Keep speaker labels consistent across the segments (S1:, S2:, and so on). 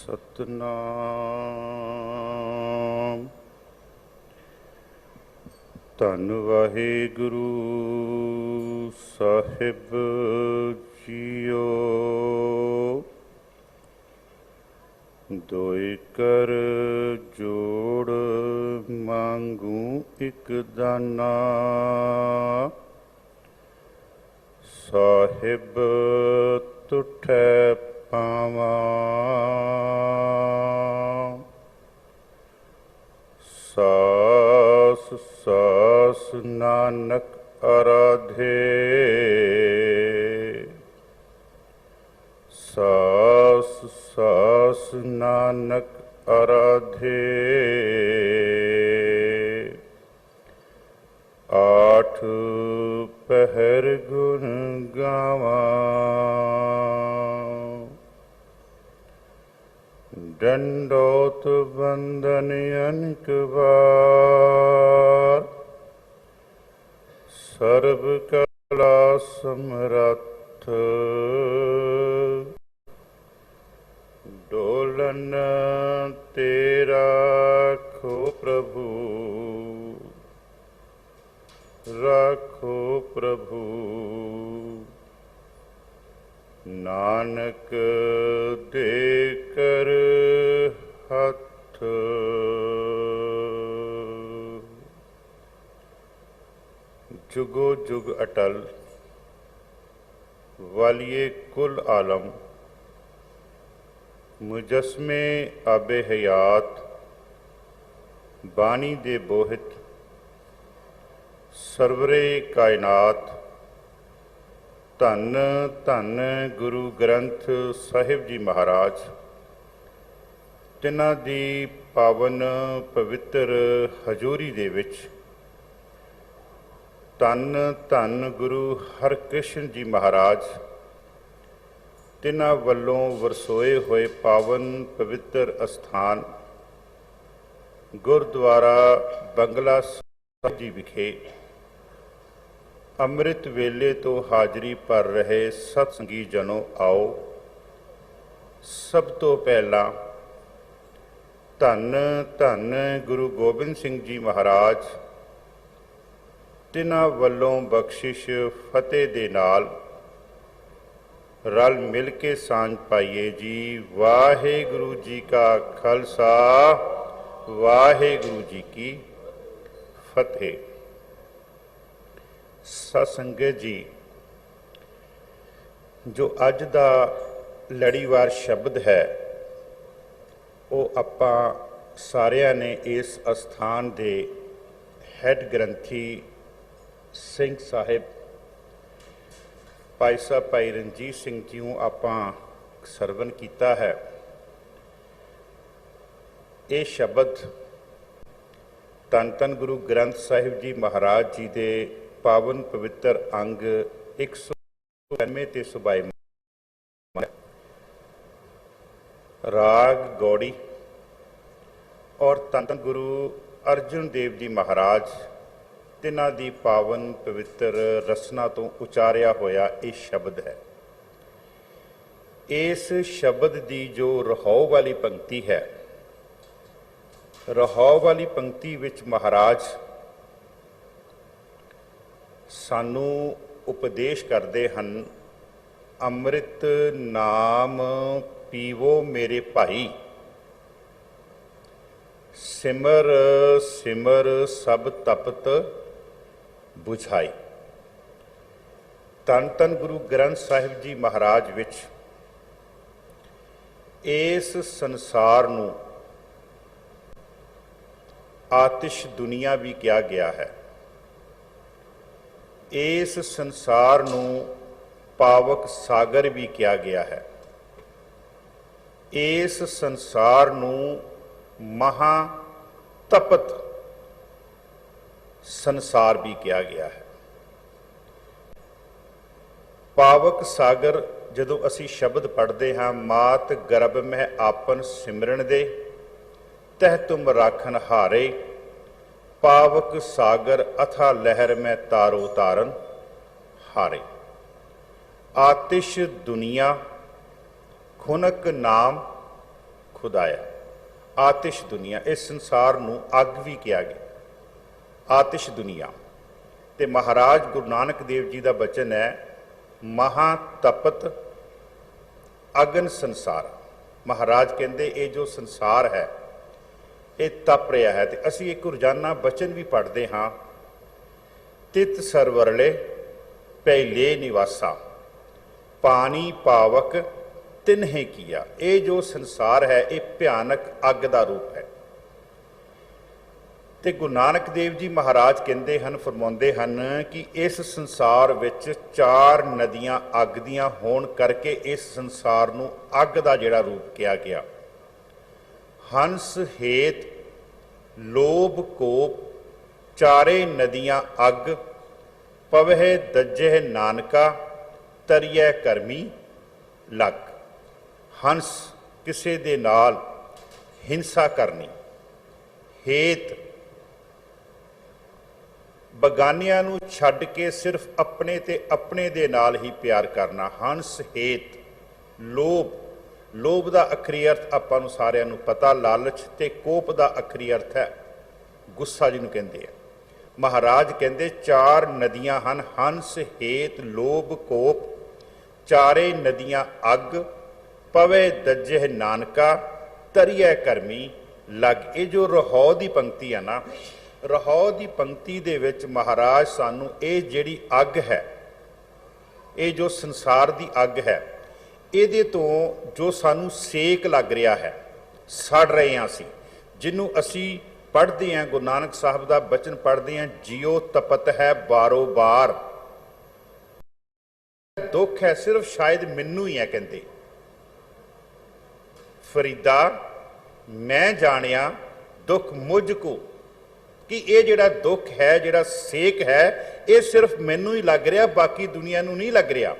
S1: ਸਤਨਾਮ। ਧੰਨ ਵਾਹਿਗੁਰੂ ਸਾਹਿਬ ਜੀਓ। ਦੋਇ ਕਰ ਜੋੜ ਮੰਗੂ ਇਕ ਦਾਨਾ। ਸਾਹਿਬ ਤੁਠੈ ਪਾਵਾਂ। ਸਾਸ ਸਾਸ ਨਾਨਕ ਅਰਾਧੇ। ਸਾਸ ਸਾਸ ਨਾਨਕ ਅਰਾਧੇ। ਆਠ ਪਹਿਰ ਗੁਣ ਗਾਵਾਂ। ਡੰਡੋਤ ਬੰਦਨ ਅਨੇਕ ਵਾਰ। ਸਰਬ ਕਲਾ ਸਮਰੱਥ। ਡੋਲਨ ਤੇਰਾ ਖੋ ਪ੍ਰਭੂ। ਰਾਖੋ ਪ੍ਰਭੂ। ਨਾਨਕ ਦੇ ਕਰ ਹੱਥ। ਜੁਗੋ ਜੁਗ ਅਟਲ ਵਾਲੀਏ ਕੁਲ ਆਲਮ। ਮੁਜਸਮੇ ਆਬੇ ਹਯਾਤ ਬਾਣੀ ਦੇ ਬੋਹਿਤ। ਸਰਵਰੇ ਕਾਇਨਾਤ। ਧੰਨ ਧੰਨ ਗੁਰੂ ਗ੍ਰੰਥ ਸਾਹਿਬ ਜੀ ਮਹਾਰਾਜ। ਤਿਨਾਂ ਦੀ ਪਾਵਨ ਪਵਿੱਤਰ ਹਜ਼ੂਰੀ ਦੇ ਵਿੱਚ ਧੰਨ ਧੰਨ ਗੁਰੂ ਹਰਕ੍ਰਿਸ਼ਨ ਜੀ ਮਹਾਰਾਜ ਤਿਨਾਂ ਵੱਲੋਂ ਵਰਸੋਏ ਹੋਏ ਪਾਵਨ ਪਵਿੱਤਰ ਅਸਥਾਨ ਗੁਰਦੁਆਰਾ ਬੰਗਲਾ ਸਾਹਿਬ ਜੀ ਵਿਖੇ ਅੰਮ੍ਰਿਤ ਵੇਲੇ ਤੋਂ ਹਾਜ਼ਰੀ ਭਰ ਰਹੇ ਸਤਸੰਗੀ ਜਨੋ, ਆਓ ਸਭ ਤੋਂ ਪਹਿਲਾਂ ਧੰਨ ਧੰਨ ਗੁਰੂ ਗੋਬਿੰਦ ਸਿੰਘ ਜੀ ਮਹਾਰਾਜ ਤਿਨਾਂ ਵੱਲੋਂ ਬਖਸ਼ਿਸ਼ ਫਤਿਹ ਦੇ ਨਾਲ ਰਲ ਮਿਲ ਕੇ ਸਾਂਝ ਪਾਈਏ ਜੀ। ਵਾਹਿਗੁਰੂ ਜੀ ਕਾ ਖਾਲਸਾ, ਵਾਹਿਗੁਰੂ ਜੀ ਕੀ ਫਤਿਹ। ਸਤ ਸੰਗਤ ਜੀ, ਜੋ ਅੱਜ ਦਾ ਲੜੀਵਾਰ ਸ਼ਬਦ ਹੈ ਉਹ ਆਪਾਂ ਸਾਰਿਆਂ ਨੇ ਇਸ ਅਸਥਾਨ ਦੇ ਹੈੱਡ ਗ੍ਰੰਥੀ ਸਿੰਘ ਸਾਹਿਬ ਭਾਈ ਸਾਹਿਬ ਭਾਈ ਰਣਜੀਤ ਸਿੰਘ ਜੀ ਨੂੰ ਆਪਾਂ ਸਰਵਨ ਕੀਤਾ ਹੈ। ਇਹ ਸ਼ਬਦ ਧੰਨ ਧੰਨ ਗੁਰੂ ਗ੍ਰੰਥ ਸਾਹਿਬ ਜੀ ਮਹਾਰਾਜ ਜੀ ਦੇ ਪਾਵਨ ਪਵਿੱਤਰ ਅੰਗ 195 ਤੇ ਸੁਭਾਏ ਰਾਗ ਗੌੜੀ ਔਰ ਧੰਨ ਧੰਨ ਗੁਰੂ ਅਰਜਨ ਦੇਵ ਜੀ ਮਹਾਰਾਜ ਤਿਨਾਂ ਦੀ ਪਾਵਨ ਪਵਿੱਤਰ ਰਸਨਾ ਤੋਂ ਉਚਾਰਿਆ ਹੋਇਆ ਇਹ ਸ਼ਬਦ ਹੈ। ਇਸ ਸ਼ਬਦ ਦੀ ਜੋ ਰਹਾਉ ਵਾਲੀ ਪੰਕਤੀ ਹੈ, ਰਹਾਉ ਵਾਲੀ ਪੰਕਤੀ ਵਿੱਚ ਮਹਾਰਾਜ ਸਾਨੂੰ ਉਪਦੇਸ਼ ਕਰਦੇ ਹਨ, ਅੰਮ੍ਰਿਤ ਨਾਮ ਪੀਵੋ ਮੇਰੇ ਭਾਈ। ਸਿਮਰ ਸਿਮਰ ਸਭ ਤਪਤ ਬੁਝਾਈ। ਧੰਨ ਧੰਨ ਗੁਰੂ ਗ੍ਰੰਥ ਸਾਹਿਬ ਜੀ ਮਹਾਰਾਜ ਵਿੱਚ ਇਸ ਸੰਸਾਰ ਨੂੰ ਆਤਿਸ਼ ਦੁਨੀਆ ਵੀ ਕਿਹਾ ਗਿਆ ਹੈ। ਇਸ ਸੰਸਾਰ ਨੂੰ ਪਾਵਕ ਸਾਗਰ ਵੀ ਕਿਹਾ ਗਿਆ ਹੈ। ਇਸ ਸੰਸਾਰ ਨੂੰ ਮਹਾ ਤਪਤ ਸੰਸਾਰ ਵੀ ਕਿਹਾ ਗਿਆ ਹੈ। ਪਾਵਕ ਸਾਗਰ ਜਦੋਂ ਅਸੀਂ ਸ਼ਬਦ ਪੜ੍ਹਦੇ ਹਾਂ, ਮਾਤ ਗਰਭ ਮਹਿ ਆਪਨ ਸਿਮਰਨ ਦੇ ਤਹਿ ਤੁਮ ਰਾਖਨ ਹਾਰੇ। ਪਾਵਕ ਸਾਗਰ ਅਥਾ ਲਹਿਰ ਮੈਂ ਤਾਰੋ ਤਾਰਨ ਹਾਰੇ। आतिश दुनिया खुनक नाम खुदाया। आतिश दुनिया, इस संसार नूं अग भी कहा गया, आतिश दुनिया। ते महाराज गुरु नानक देव जी का बचन है, महा तपत अगन संसार। महाराज कहते ये जो संसार है ये तप रहा है। तो असी एक रोजाना बचन भी पढ़ते हाँ, तित सरवरले पहले निवासा, पानी पावक तिन्हे किया। ये जो संसार है ये भयानक अग का रूप है। तो गुरु नानक देव जी महाराज कहते हैं, फरमाते हैं कि इस संसार विच 4 नदियां अग दियां होण करके इस संसार नूं अग का जिहड़ा रूप किया गया। हंस हेत लोभ कोप चारे नदियां अग, पवह दजह नानका तरिय करमी लग। हंस किसे दे नाल हिंसा करनी, हेत बगानियां नूं छड्ड के सिर्फ अपने ते अपने दे नाल ही प्यार करना। हंस हेत लोभ, लोभ का अखरी अर्थ आपां नूं सारिआं नूं पता, लालच। ते कोप का अखरी अर्थ है गुस्सा, जिन्हों कहते हैं। महाराज कहते 4 नदियां हन, हंस हेत लोभ कोप चारे नदियां अग, पवे दजह नानका तरिय करमी लग। ये जो रहो की पंक्ति है ना, रहो की पंक्ति दे विच महाराज सानू ये जिहड़ी अग है, ये जो संसार की अग है, ये तो जो सानू सेक लग रहा है, सड़ रहे हैं असी, जिन्हों असी पढ़ते हैं, गुरु नानक साहब का बचन पढ़ते हैं, जियो तपत है बारो बार। दुख है सिर्फ शायद मैनू ही है, कहते फरीदा मैं जानिया दुख मुझ को, कि ये जिहड़ा दुख है, जिहड़ा सेक है, ये सिर्फ मैनू ही लग रहा, बाकी दुनिया नूं नहीं लग रहा।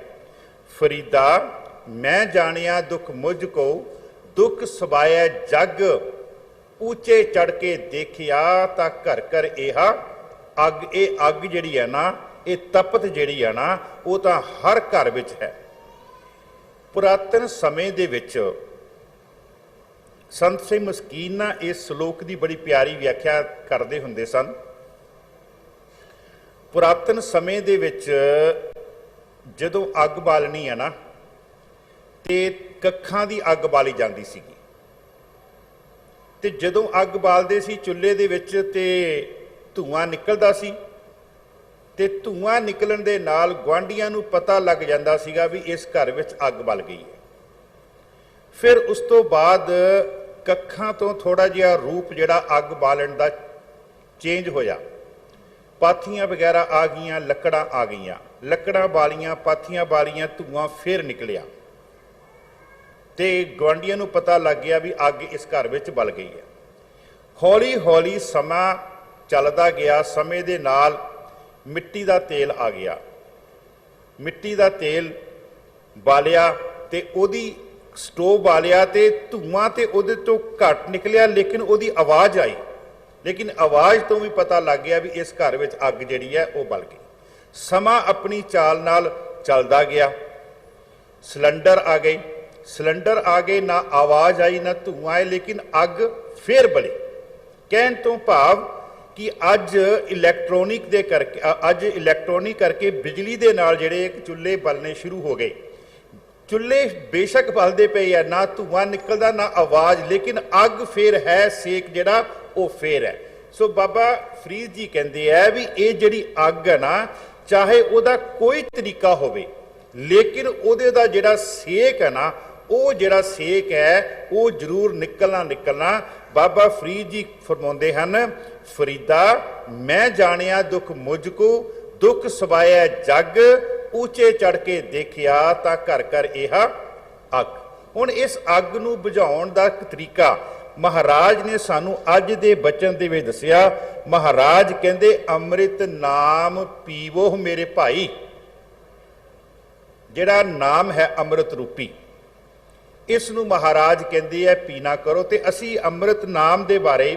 S1: फरीदा मैं जानिया दुख मुझ को, दुख सबाया जग, ऊंचे चढ़ के देखिया ता घर घर एहा अग। ये अग जिहड़ी है ना, ये तपत जिहड़ी है ना, वो तो हर घर विच है। पुरातन समय दे विच संत सिंह मस्कीन ना इस श्लोक की बड़ी प्यारी व्याख्या करते हुंदे सन। पुरातन समय दे विच जदों अग बालनी है ना, ते कखां दी अग बाली जाती सी। ते जदों अग बालदे सी चुल्हे दे विच ते धुआं निकलदा सी, ते धुआं निकलण दे नाल गुआंढियां नूं पता लग जांदा सीगा भी इस घर विच अग बल गई है। फिर उस तो बाद कखां तो थोड़ा जिहा रूप जिहड़ा अग बालण दा चेंज होया, पाथियां वगैरह आ गईयां, लकड़ां आ गईयां, लकड़ां बालियां, पाथियां बालियां, धुआं फिर निकलिया, ते गुआंढियां नूं पता लग गया भी अग इस घर विच बल गई है। हौली हौली समा चलदा गया, समय दे नाल मिट्टी दा तेल आ गया, मिट्टी दा तेल बालिया ते ओदी स्टोव बालिया, ते धुआं ते ओदे तो घट निकलिया, लेकिन ओदी आवाज़ आई, लेकिन आवाज़ तो भी पता लग गया भी इस घर विच अग जिहड़ी है वो बल गई। समा अपनी चाल नाल चलदा गया, सिलेंडर आ गई, सिलेंडर आ गए, ना आवाज़ आई ना धुआं आए, लेकिन अग फिर बली। कहण तो भाव कि अज इलैक्ट्रॉनिक दे करके, अज इलैक्ट्रॉनिक करके बिजली दे नाल जिहड़े चुल्हे बलने शुरू हो गए। चुल्हे बेशक बलते पे है, ना धुआं निकलदा ना आवाज़, लेकिन अग फिर है, सेक जिहड़ा वो फिर है। सो बाबा फरीद जी कहते हैं भी ये जिहड़ी अग है ना, चाहे उहदा कोई तरीका होवे, लेकिन उहदे दा जिहड़ा सेक है ना, वो जिहड़ा सेक है वो जरूर निकलना निकलना। बाबा फरीद जी फरमाउंदे हन, फरीदा मैं जानिया दुख मुझको, दुख सवाया जग, ऊंचे चढ़ के देखिया ता घर घर यह अग। हुण इस अग नूं बुझाउण दा तरीका महाराज ने सानू अज दे बचन दे विच दसिया। महाराज कहंदे अमृत नाम पीवो मेरे भाई, जिहड़ा नाम है अमृत रूपी, इस नूं महाराज कहंदे है पीना करो। ते असी अमृत नाम दे बारे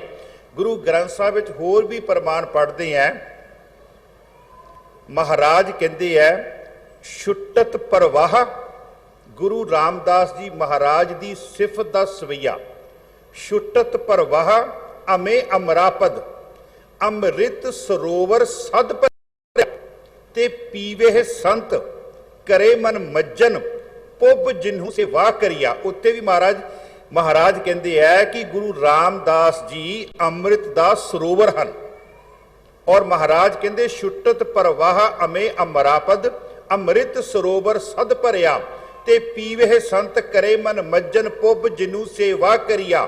S1: गुरु ग्रंथ साहिब विच होर भी प्रमाण पढ़ते हैं। महाराज कहंदे है छुटत परवाह, गुरु रामदास जी महाराज की सिफत का सवैया। ਛੁਟਤ ਪ੍ਰਵਾਹ ਅਮੇ ਅਮਰਾਪਦ, ਅੰਮ੍ਰਿਤ ਸਰੋਵਰ ਸਦ ਭਰਿਆ ਤੇ ਪੀਵੇ ਸੰਤ, ਕਰੇ ਮਨ ਮੱਜਨ ਪੁੱਬ ਜਿਨਹੂ ਸੇਵਾ ਕਰਿਆ। ਉੱਥੇ ਵੀ ਮਹਾਰਾਜ ਕਹਿੰਦੇ ਹੈ ਕਿ ਗੁਰੂ ਰਾਮਦਾਸ ਜੀ ਅੰਮ੍ਰਿਤ ਦਾ ਸਰੋਵਰ ਹਨ। ਔਰ ਮਹਾਰਾਜ ਕਹਿੰਦੇ ਛੁਟਤ ਪ੍ਰਵਾਹ ਅਮੇ ਅਮਰਾਪਦ, ਅੰਮ੍ਰਿਤ ਸਰੋਵਰ ਸਦ ਭਰਿਆ ਤੇ ਪੀਵੇ ਸੰਤ, ਕਰੇ ਮਨ ਮੱਜਨ ਪੁੱਬ ਜਿਨੂ ਸੇਵਾ ਕਰਿਆ।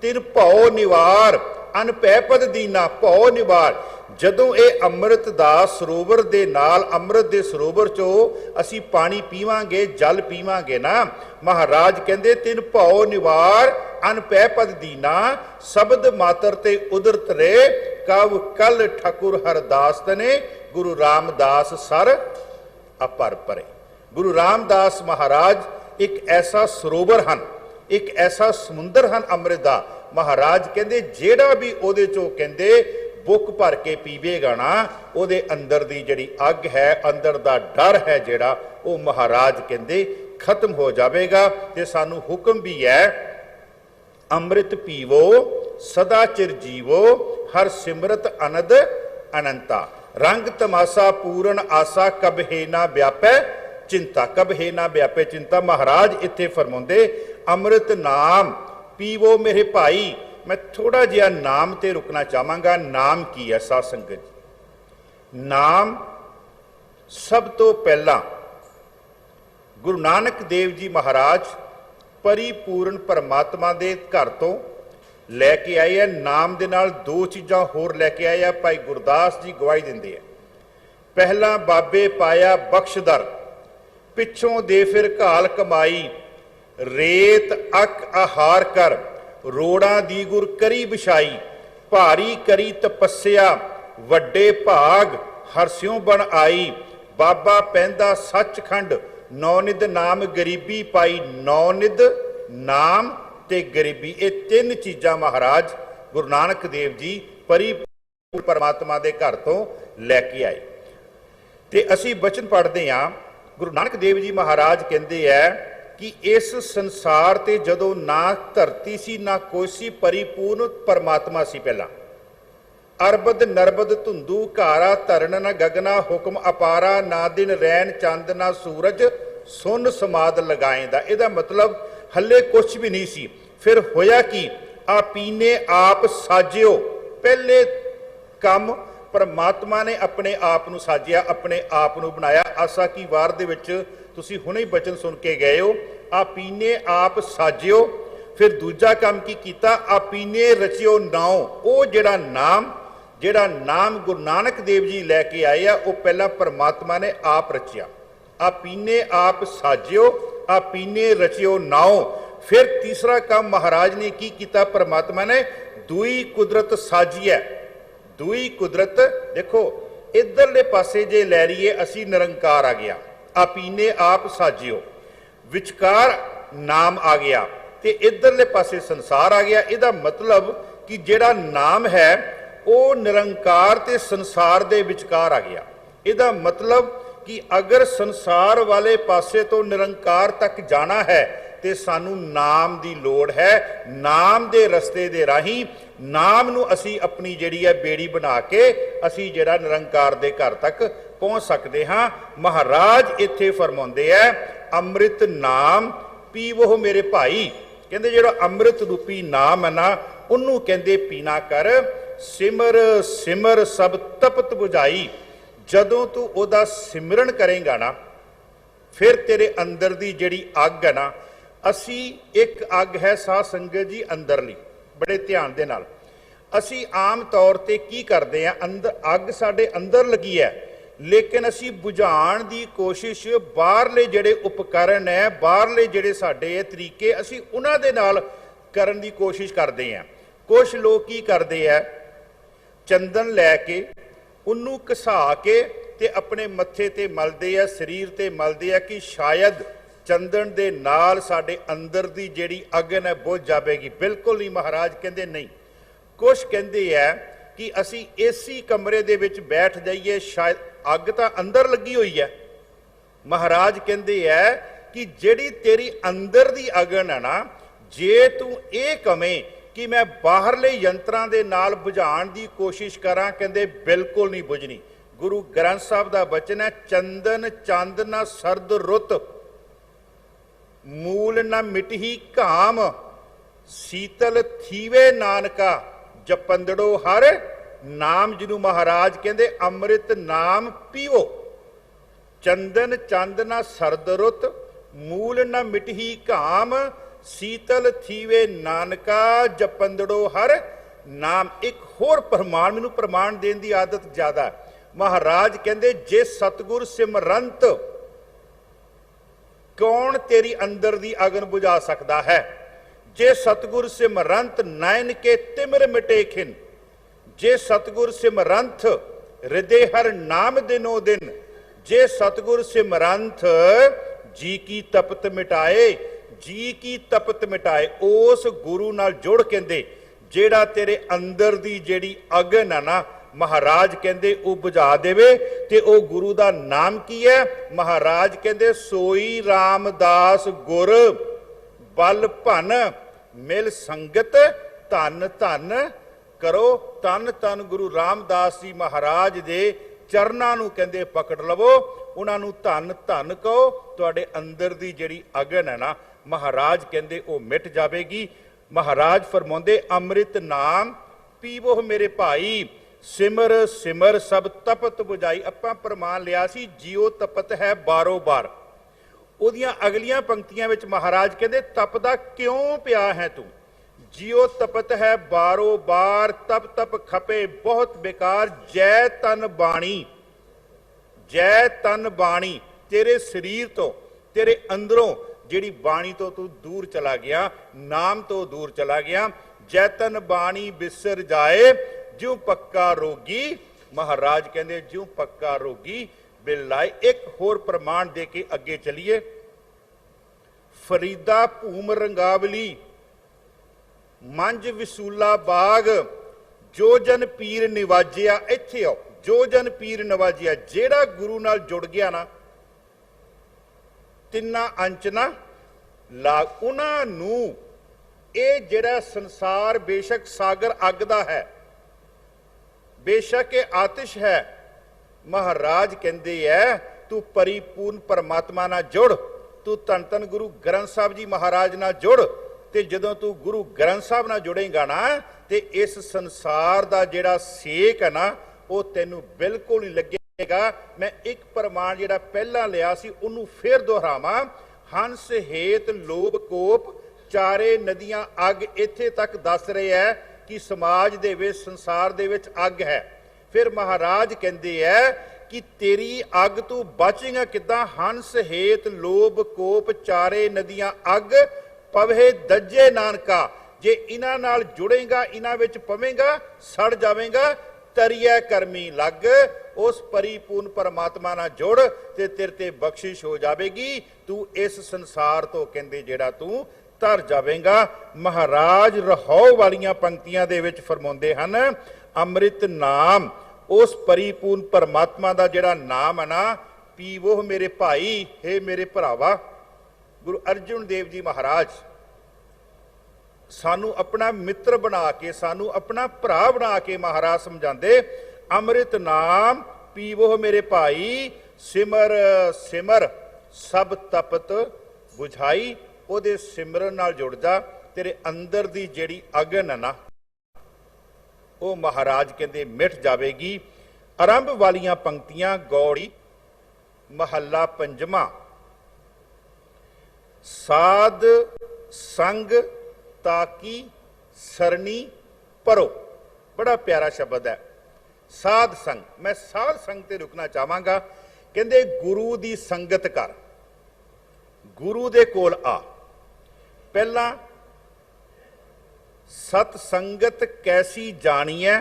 S1: ਤਿਨ ਭਉ ਨਿਵਾਰ ਅਨਭੈ ਪਦ ਦੀਨਾ, ਭਉ ਨਿਵਾਰ। ਜਦੋਂ ਇਹ ਅੰਮ੍ਰਿਤ ਦਾ ਸਰੋਵਰ ਦੇ ਨਾਲ, ਅੰਮ੍ਰਿਤ ਦੇ ਸਰੋਵਰ ਚੋਂ ਅਸੀਂ ਪਾਣੀ ਪੀਵਾਂਗੇ, ਜਲ ਪੀਵਾਂਗੇ ਨਾ, ਮਹਾਰਾਜ ਕਹਿੰਦੇ ਤਿਨ ਭਉ ਨਿਵਾਰ ਅਨਭੈ ਪਦ ਦੀਨਾ, ਸ਼ਬਦ ਮਾਤਰ ਤੇ ਉਦਰਤ ਰੇ, ਕਵ ਕਲ ਠਾਕੁਰ ਹਰਦਾਸ ਤਨੇ, ਗੁਰੂ ਰਾਮਦਾਸ ਸਰ ਅਪਰ ਪਰੇ। ਗੁਰੂ ਰਾਮਦਾਸ ਮਹਾਰਾਜ ਇੱਕ ਐਸਾ ਸਰੋਵਰ ਹਨ, ਇੱਕ ਐਸਾ ਸਮੁੰਦਰ ਹਨ ਅੰਮ੍ਰਿਤ ਦਾ। ਮਹਾਰਾਜ ਕਹਿੰਦੇ ਜਿਹੜਾ ਵੀ ਉਹਦੇ ਚੋਂ ਕਹਿੰਦੇ ਬੁੱਕ ਭਰ ਕੇ ਪੀਵੇਗਾ ਨਾ, ਉਹਦੇ ਅੰਦਰ ਦੀ ਜਿਹੜੀ ਅੱਗ ਹੈ, ਅੰਦਰ ਦਾ ਡਰ ਹੈ ਜਿਹੜਾ, ਉਹ ਮਹਾਰਾਜ ਕਹਿੰਦੇ ਖਤਮ ਹੋ ਜਾਵੇਗਾ। ਤੇ ਸਾਨੂੰ ਹੁਕਮ ਵੀ ਹੈ, ਅੰਮ੍ਰਿਤ ਪੀਵੋ ਸਦਾ ਚਿਰ ਜੀਵੋ, ਹਰ ਸਿਮਰਤ ਅਨੰਦ ਅਨੰਤਾ, ਰੰਗ ਤਮਾਸਾ ਪੂਰਨ ਆਸਾ, ਕਬਹੇ ਨਾ ਵਿਆਪੈ ਚਿੰਤਾ, ਕਬਹੇ ਨਾ ਵਿਆਪੈ ਚਿੰਤਾ। ਮਹਾਰਾਜ ਇੱਥੇ ਫਰਮਾਉਂਦੇ ਅੰਮ੍ਰਿਤ ਨਾਮ ਪੀਵੋ ਮੇਰੇ ਭਾਈ। ਮੈਂ ਥੋੜਾ ਜਿਹਾ ਨਾਮ ਤੇ ਰੁਕਣਾ ਚਾਹਾਂਗਾ। ਨਾਮ ਕੀ ਹੈ ਸਾਧ ਸੰਗਤ ਜੀ? ਨਾਮ ਸਭ ਤੋਂ ਪਹਿਲਾਂ ਗੁਰੂ ਨਾਨਕ ਦੇਵ ਜੀ ਮਹਾਰਾਜ ਪਰਿਪੂਰਨ ਪਰਮਾਤਮਾ ਦੇ ਘਰ ਤੋਂ ਲੈ ਕੇ ਆਏ ਆ। ਨਾਮ ਦੇ ਨਾਲ ਦੋ ਚੀਜ਼ਾਂ ਹੋਰ ਲੈ ਕੇ ਆਏ ਆ। ਭਾਈ ਗੁਰਦਾਸ ਜੀ ਗਵਾਹੀ ਦਿੰਦੇ ਆ, ਪਹਿਲਾਂ ਬਾਬੇ ਪਾਇਆ ਬਖਸ਼ਦਰ, ਪਿੱਛੋਂ ਦੇ ਫਿਰ ਘਾਲ ਕਮਾਈ, ਰੇਤ ਅਕ ਆਹਾਰ ਕਰ, ਰੋੜਾਂ ਦੀ ਗੁਰ ਕਰੀ ਵਿਛਾਈ, ਭਾਰੀ ਕਰੀ ਤਪੱਸਿਆ, ਵੱਡੇ ਭਾਗ ਹਰਸਿਉ ਬਣ ਆਈ, ਬਾਬਾ ਪੈਂਦਾ ਸੱਚਖੰਡ, ਨੌ ਨਿਧ ਨਾਮ ਗਰੀਬੀ ਪਾਈ। ਨੌ ਨਿਧ ਨਾਮ ਤੇ ਗਰੀਬੀ, ਇਹ ਤਿੰਨ ਚੀਜ਼ਾਂ ਮਹਾਰਾਜ ਗੁਰੂ ਨਾਨਕ ਦੇਵ ਜੀ ਪਰਿਪੂਰਨ ਪਰਮਾਤਮਾ ਦੇ ਘਰ ਤੋਂ ਲੈ ਕੇ ਆਏ। ਤੇ ਅਸੀਂ ਬਚਨ ਪੜ੍ਹਦੇ ਹਾਂ, ਗੁਰੂ ਨਾਨਕ ਦੇਵ ਜੀ ਮਹਾਰਾਜ ਕਹਿੰਦੇ ਹੈ ਕਿ ਇਸ ਸੰਸਾਰ ਤੇ ਜਦੋਂ ਨਾ ਧਰਤੀ ਸੀ ਨਾ ਕੋਈ ਸੀ, ਪਰਿਪੂਰਨ ਪਰਮਾਤਮਾ ਸੀ ਪਹਿਲਾਂ। ਅਰਬਦ ਨਰਬਦ ਧੁੰਦੂ ਘਾਰਾ, ਧਰਨ ਨਾ ਗਗਨਾ ਹੁਕਮ ਅਪਾਰਾ, ਨਾ ਦਿਨ ਰੈਣ ਚੰਦ ਨਾ ਸੂਰਜ, ਸੁਨ ਸਮਾਦ ਲਗਾਏਂਦਾ। ਇਹਦਾ ਮਤਲਬ ਹੱਲੇ ਕੁਛ ਵੀ ਨਹੀਂ ਸੀ। ਫਿਰ ਹੋਇਆ ਕੀ? ਆਪੀਨੇ ਆਪ ਸਾਜਿਓ, ਪਹਿਲੇ ਕੰਮ ਪਰਮਾਤਮਾ ਨੇ ਆਪਣੇ ਆਪ ਨੂੰ ਸਾਜਿਆ, ਆਪਣੇ ਆਪ ਨੂੰ ਬਣਾਇਆ। ਆਸਾ ਕੀ ਵਾਰ ਦੇ ਵਿੱਚ ਤੁਸੀਂ ਹੁਣੇ ਹੀ ਬਚਨ ਸੁਣ ਕੇ ਗਏ ਹੋ, ਆਪੀਨੇ ਆਪ ਸਾਜਿਓ। ਫਿਰ ਦੂਜਾ ਕੰਮ ਕੀ ਕੀਤਾ? ਆਪੀਨੇ ਰਚਿਓ ਨਾਉ। ਉਹ ਜਿਹੜਾ ਨਾਮ ਗੁਰੂ ਨਾਨਕ ਦੇਵ ਜੀ ਲੈ ਕੇ ਆਏ ਆ, ਉਹ ਪਹਿਲਾਂ ਪਰਮਾਤਮਾ ਨੇ ਆਪ ਰਚਿਆ। ਆਪੀਨੇ ਆਪ ਸਾਜਿਓ, ਆਪੀਨੇ ਰਚਿਓ ਨਾਉ। ਫਿਰ ਤੀਸਰਾ ਕੰਮ ਮਹਾਰਾਜ ਨੇ ਕੀ ਕੀਤਾ? ਪਰਮਾਤਮਾ ਨੇ ਦੂਈ ਕੁਦਰਤ ਸਾਜੀਐ। ਦੂਈ ਕੁਦਰਤ ਦੇਖੋ, ਇਧਰਲੇ ਪਾਸੇ ਜੇ ਲੈ ਲਈਏ ਅਸੀਂ, ਨਿਰੰਕਾਰ ਆ ਗਿਆ, ਆਪੀਨੇ ਆਪ ਸਾਜਿਓ, ਵਿਚਕਾਰ ਨਾਮ ਆ ਗਿਆ, ਤੇ ਇਧਰਲੇ ਪਾਸੇ ਸੰਸਾਰ ਆ ਗਿਆ। ਇਹਦਾ ਮਤਲਬ ਕਿ ਜਿਹੜਾ ਨਾਮ ਹੈ ਉਹ ਨਿਰੰਕਾਰ ਤੇ ਸੰਸਾਰ ਦੇ ਵਿਚਕਾਰ ਆ ਗਿਆ। ਇਹਦਾ ਮਤਲਬ ਕਿ ਅਗਰ ਸੰਸਾਰ ਵਾਲੇ ਪਾਸੇ ਤੋਂ ਨਿਰੰਕਾਰ ਤੱਕ ਜਾਣਾ ਹੈ ਤੇ ਸਾਨੂੰ ਨਾਮ ਦੀ ਲੋੜ ਹੈ। ਨਾਮ ਦੇ ਰਸਤੇ ਦੇ ਰਾਹੀਂ, ਨਾਮ ਨੂੰ ਅਸੀਂ ਆਪਣੀ ਜਿਹੜੀ ਹੈ ਬੇੜੀ ਬਣਾ ਕੇ ਅਸੀਂ ਜਿਹੜਾ ਨਿਰੰਕਾਰ ਦੇ ਘਰ ਤੱਕ ਪਹੁੰਚ ਸਕਦੇ ਹਾਂ। ਮਹਾਰਾਜ ਇੱਥੇ ਫਰਮਾਉਂਦੇ ਹੈ, ਅੰਮ੍ਰਿਤ ਨਾਮ ਪੀਵੋ ਮੇਰੇ ਭਾਈ। ਕਹਿੰਦੇ ਜਿਹੜਾ ਅੰਮ੍ਰਿਤ ਰੂਪੀ ਨਾਮ ਹੈ ਨਾ, ਉਹਨੂੰ ਕਹਿੰਦੇ ਪੀਣਾ ਕਰ। ਸਿਮਰ ਸਿਮਰ ਸਭ ਤਪਤ ਬੁਝਾਈ। ਜਦੋਂ ਤੂੰ ਉਹਦਾ ਸਿਮਰਨ ਕਰੇਗਾ ਨਾ, ਫਿਰ ਤੇਰੇ ਅੰਦਰ ਦੀ ਜਿਹੜੀ ਅੱਗ ਹੈ ਨਾ, ਅਸੀਂ ਇੱਕ ਅੱਗ ਹੈ ਸਾਧ ਸੰਗਤ ਜੀ ਅੰਦਰਲੀ, ਬੜੇ ਧਿਆਨ ਦੇ ਨਾਲ। ਅਸੀਂ ਆਮ ਤੌਰ ਤੇ ਕੀ ਕਰਦੇ ਹਾਂ, ਅੰਦਰ ਅੱਗ ਸਾਡੇ ਅੰਦਰ ਲੱਗੀ ਹੈ, ਲੇਕਿਨ ਅਸੀਂ ਬੁਝਾਉਣ ਦੀ ਕੋਸ਼ਿਸ਼ ਬਾਹਰਲੇ ਜਿਹੜੇ ਉਪਕਰਨ ਹੈ, ਬਾਹਰਲੇ ਜਿਹੜੇ ਸਾਡੇ ਤਰੀਕੇ, ਅਸੀਂ ਉਹਨਾਂ ਦੇ ਨਾਲ ਕਰਨ ਦੀ ਕੋਸ਼ਿਸ਼ ਕਰਦੇ ਹਾਂ। ਕੁਛ ਲੋਕ ਕੀ ਕਰਦੇ ਆ, ਚੰਦਨ ਲੈ ਕੇ ਉਹਨੂੰ ਘਸਾ ਕੇ ਤੇ ਆਪਣੇ ਮੱਥੇ ਤੇ ਮਲਦੇ ਆ, ਸਰੀਰ ਤੇ ਮਲਦੇ ਆ ਕਿ ਸ਼ਾਇਦ ਚੰਦਨ ਦੇ ਨਾਲ ਸਾਡੇ ਅੰਦਰ ਦੀ ਜਿਹੜੀ ਅਗਨ ਹੈ ਬੁਝ ਜਾਵੇਗੀ। ਬਿਲਕੁਲ ਨਹੀਂ, ਮਹਾਰਾਜ ਕਹਿੰਦੇ ਨਹੀਂ। ਕੁਛ ਕਹਿੰਦੇ ਆ ਕਿ ਅਸੀਂ ਏਸੀ ਕਮਰੇ ਦੇ ਵਿੱਚ ਬੈਠ ਜਾਈਏ, ਸ਼ਾਇਦ ਅੱਗ ਤਾਂ ਅੰਦਰ ਲੱਗੀ ਹੋਈ ਹੈ। ਮਹਾਰਾਜ ਕਹਿੰਦੇ ਹੈ ਕਿ ਜਿਹੜੀ ਤੇਰੀ ਅੰਦਰ ਦੀ ਅਗਨ ਹੈ ਨਾ, ਜੇ ਤੂੰ ਇਹ ਕਵੇਂ कि मैं बाहरले यंत्रां दे नाल बुझाउण दी कोशिश करां, कहंदे बिल्कुल नहीं बुझनी। गुरु ग्रंथ साहब दा वचन है, चंदन चंद ना सरद रुत, मूल न मिटही घाम, शीतल थीवे नानका, जपंदड़ो हर नाम। जिन्हों महाराज कहंदे अमृत नाम पीवो। चंदन चंद ना सरद रुत, मूल न मिटही घाम, शीतल थीवे नानका, जपंदड़ो हर नाम। एक होर प्रमाण, मैनूं प्रमाण देण दी आदत ज्यादा। महाराज कहंदे जे सतगुर सिमरंत, कौन तेरी अंदर दी अगन बुझा सकता है। जे सतगुर सिमरंत, नैन के तिमिर मिटे खिन। जे सतगुर सिमरंत, हृदय हर नाम दिनो दिन। जे सतगुर सिमरंत, जी की तपत मिटाए, जी की तपत मिटाए। उस गुरु नाल जुड़ कहंदे जेड़ा तेरे अंदर दी जेड़ी अगन है ना, महाराज कहंदे वो बुझा देवे। ते ओ गुरु दा नाम की है? महाराज कहंदे सोई रामदास गुर, बल भन मिल संगत, धन धन करो। धन धन गुरु रामदास जी महाराज दे चरनां नूं कहंदे पकड़ लवो, उन्हां नूं धन धन कहो। तुहाडे अंदर दी जिहड़ी अगन है ना, महाराज कहंदे वो मिट जावेगी। महाराज फरमाउंदे अमृत नाम पीवो मेरे भाई, सिमर सिमर सब तपत बुझाई। आपां प्रमाण लिया सी जियो तपत है बारो बार। उहदियां अगलियां पंक्तियां विच महाराज कहंदे तपदा क्यों पिया है तू, जियो तपत है बारो बार, तप तप खपे बहुत बेकार। जय तन बाणी, जय तन बाणी। तेरे शरीर तो, तेरे अंदरों जिहड़ी बाणी तो तू दूर चला गया, नाम तो दूर चला गया। जय तन बाणी बिसर जाए, ज्यों पक्का रोगी। महाराज कहंदे ज्यों पक्का रोगी बिल लाए। एक होर प्रमाण दे के अगे चलिए। फरीदा भूम रंगावली, मंज विसूला बाग, जो जन पीर निवाजिया। इत्थे आओ, जो जन पीर निवाजिया। जेड़ा गुरु नाल जुड़ गया ना, तिन्ना अंचना लाग। उन्हां नूं ये जेड़ा संसार बेशक सागर अग दा है, बेशक ये आतिश है, महाराज कहंदे है तू परिपूर्ण परमात्मा नाल जुड़। तू धन धन गुरु ग्रंथ साहब जी महाराज नाल जुड़। ते जदों तू गुरु ग्रंथ साहब नाल जुड़ेगा ना, ते इस संसार दा जेड़ा सेक है ना, वो तैनूं बिल्कुल नहीं लगेगा। मैं एक प्रमाण जेड़ा पहला लिया सी उन्होंने फिर दोहरावां। हंस हेत लोभ कोप, चारे नदियां अग। इत्थे तक दस रहे है कि समाज दे विच, संसार दे विच अग है। फिर महाराज कहंदे है कि तेरी अग तू बचेगा किदां। हंस हेत लोभ कोप, चारे नदियां अग, पवे दज्जे नानका। जे इन्हां नाल जुड़ेगा, इन्हां विच पवेगा, सड़ जावेगा, तरिया करमी लग। उस परिपूर्ण परमात्मा नाल जुड़ ते तेरे ते बख्शिश हो जाएगी। तू इस संसार तो कहंदे जेड़ा तू तर जावेगा। महाराज रहाओ वालियां पंक्तियां दे विच फरमाउंदे हन अमृत नाम, उस परिपूर्ण परमात्मा दा जेड़ा नाम है ना, पीवो मेरे भाई, हे मेरे भरावा। गुरु अर्जुन देव जी महाराज सानू अपना मित्र बना के, सानू अपना भरा बना के महाराज समझाते अमृत नाम पीवो मेरे भाई, सिमर सिमर सब तपत बुझाई। ਉਹਦੇ सिमरन नाल जुड़ जा, तेरे अंदर दी ਜਿਹੜੀ अगन है ना, वो महाराज कहते मिट जाएगी। आरंभ वालियां पंक्तियां गौड़ी महला पंजवा। साध संग ताकी सरनी परो, बड़ा प्यारा शब्द है साध संग। मैं साध संग ते रुकना चाहांगा। कहते गुरु दी संगत कर, गुरु दे कोल आ। पहला सत संगत कैसी जानी है,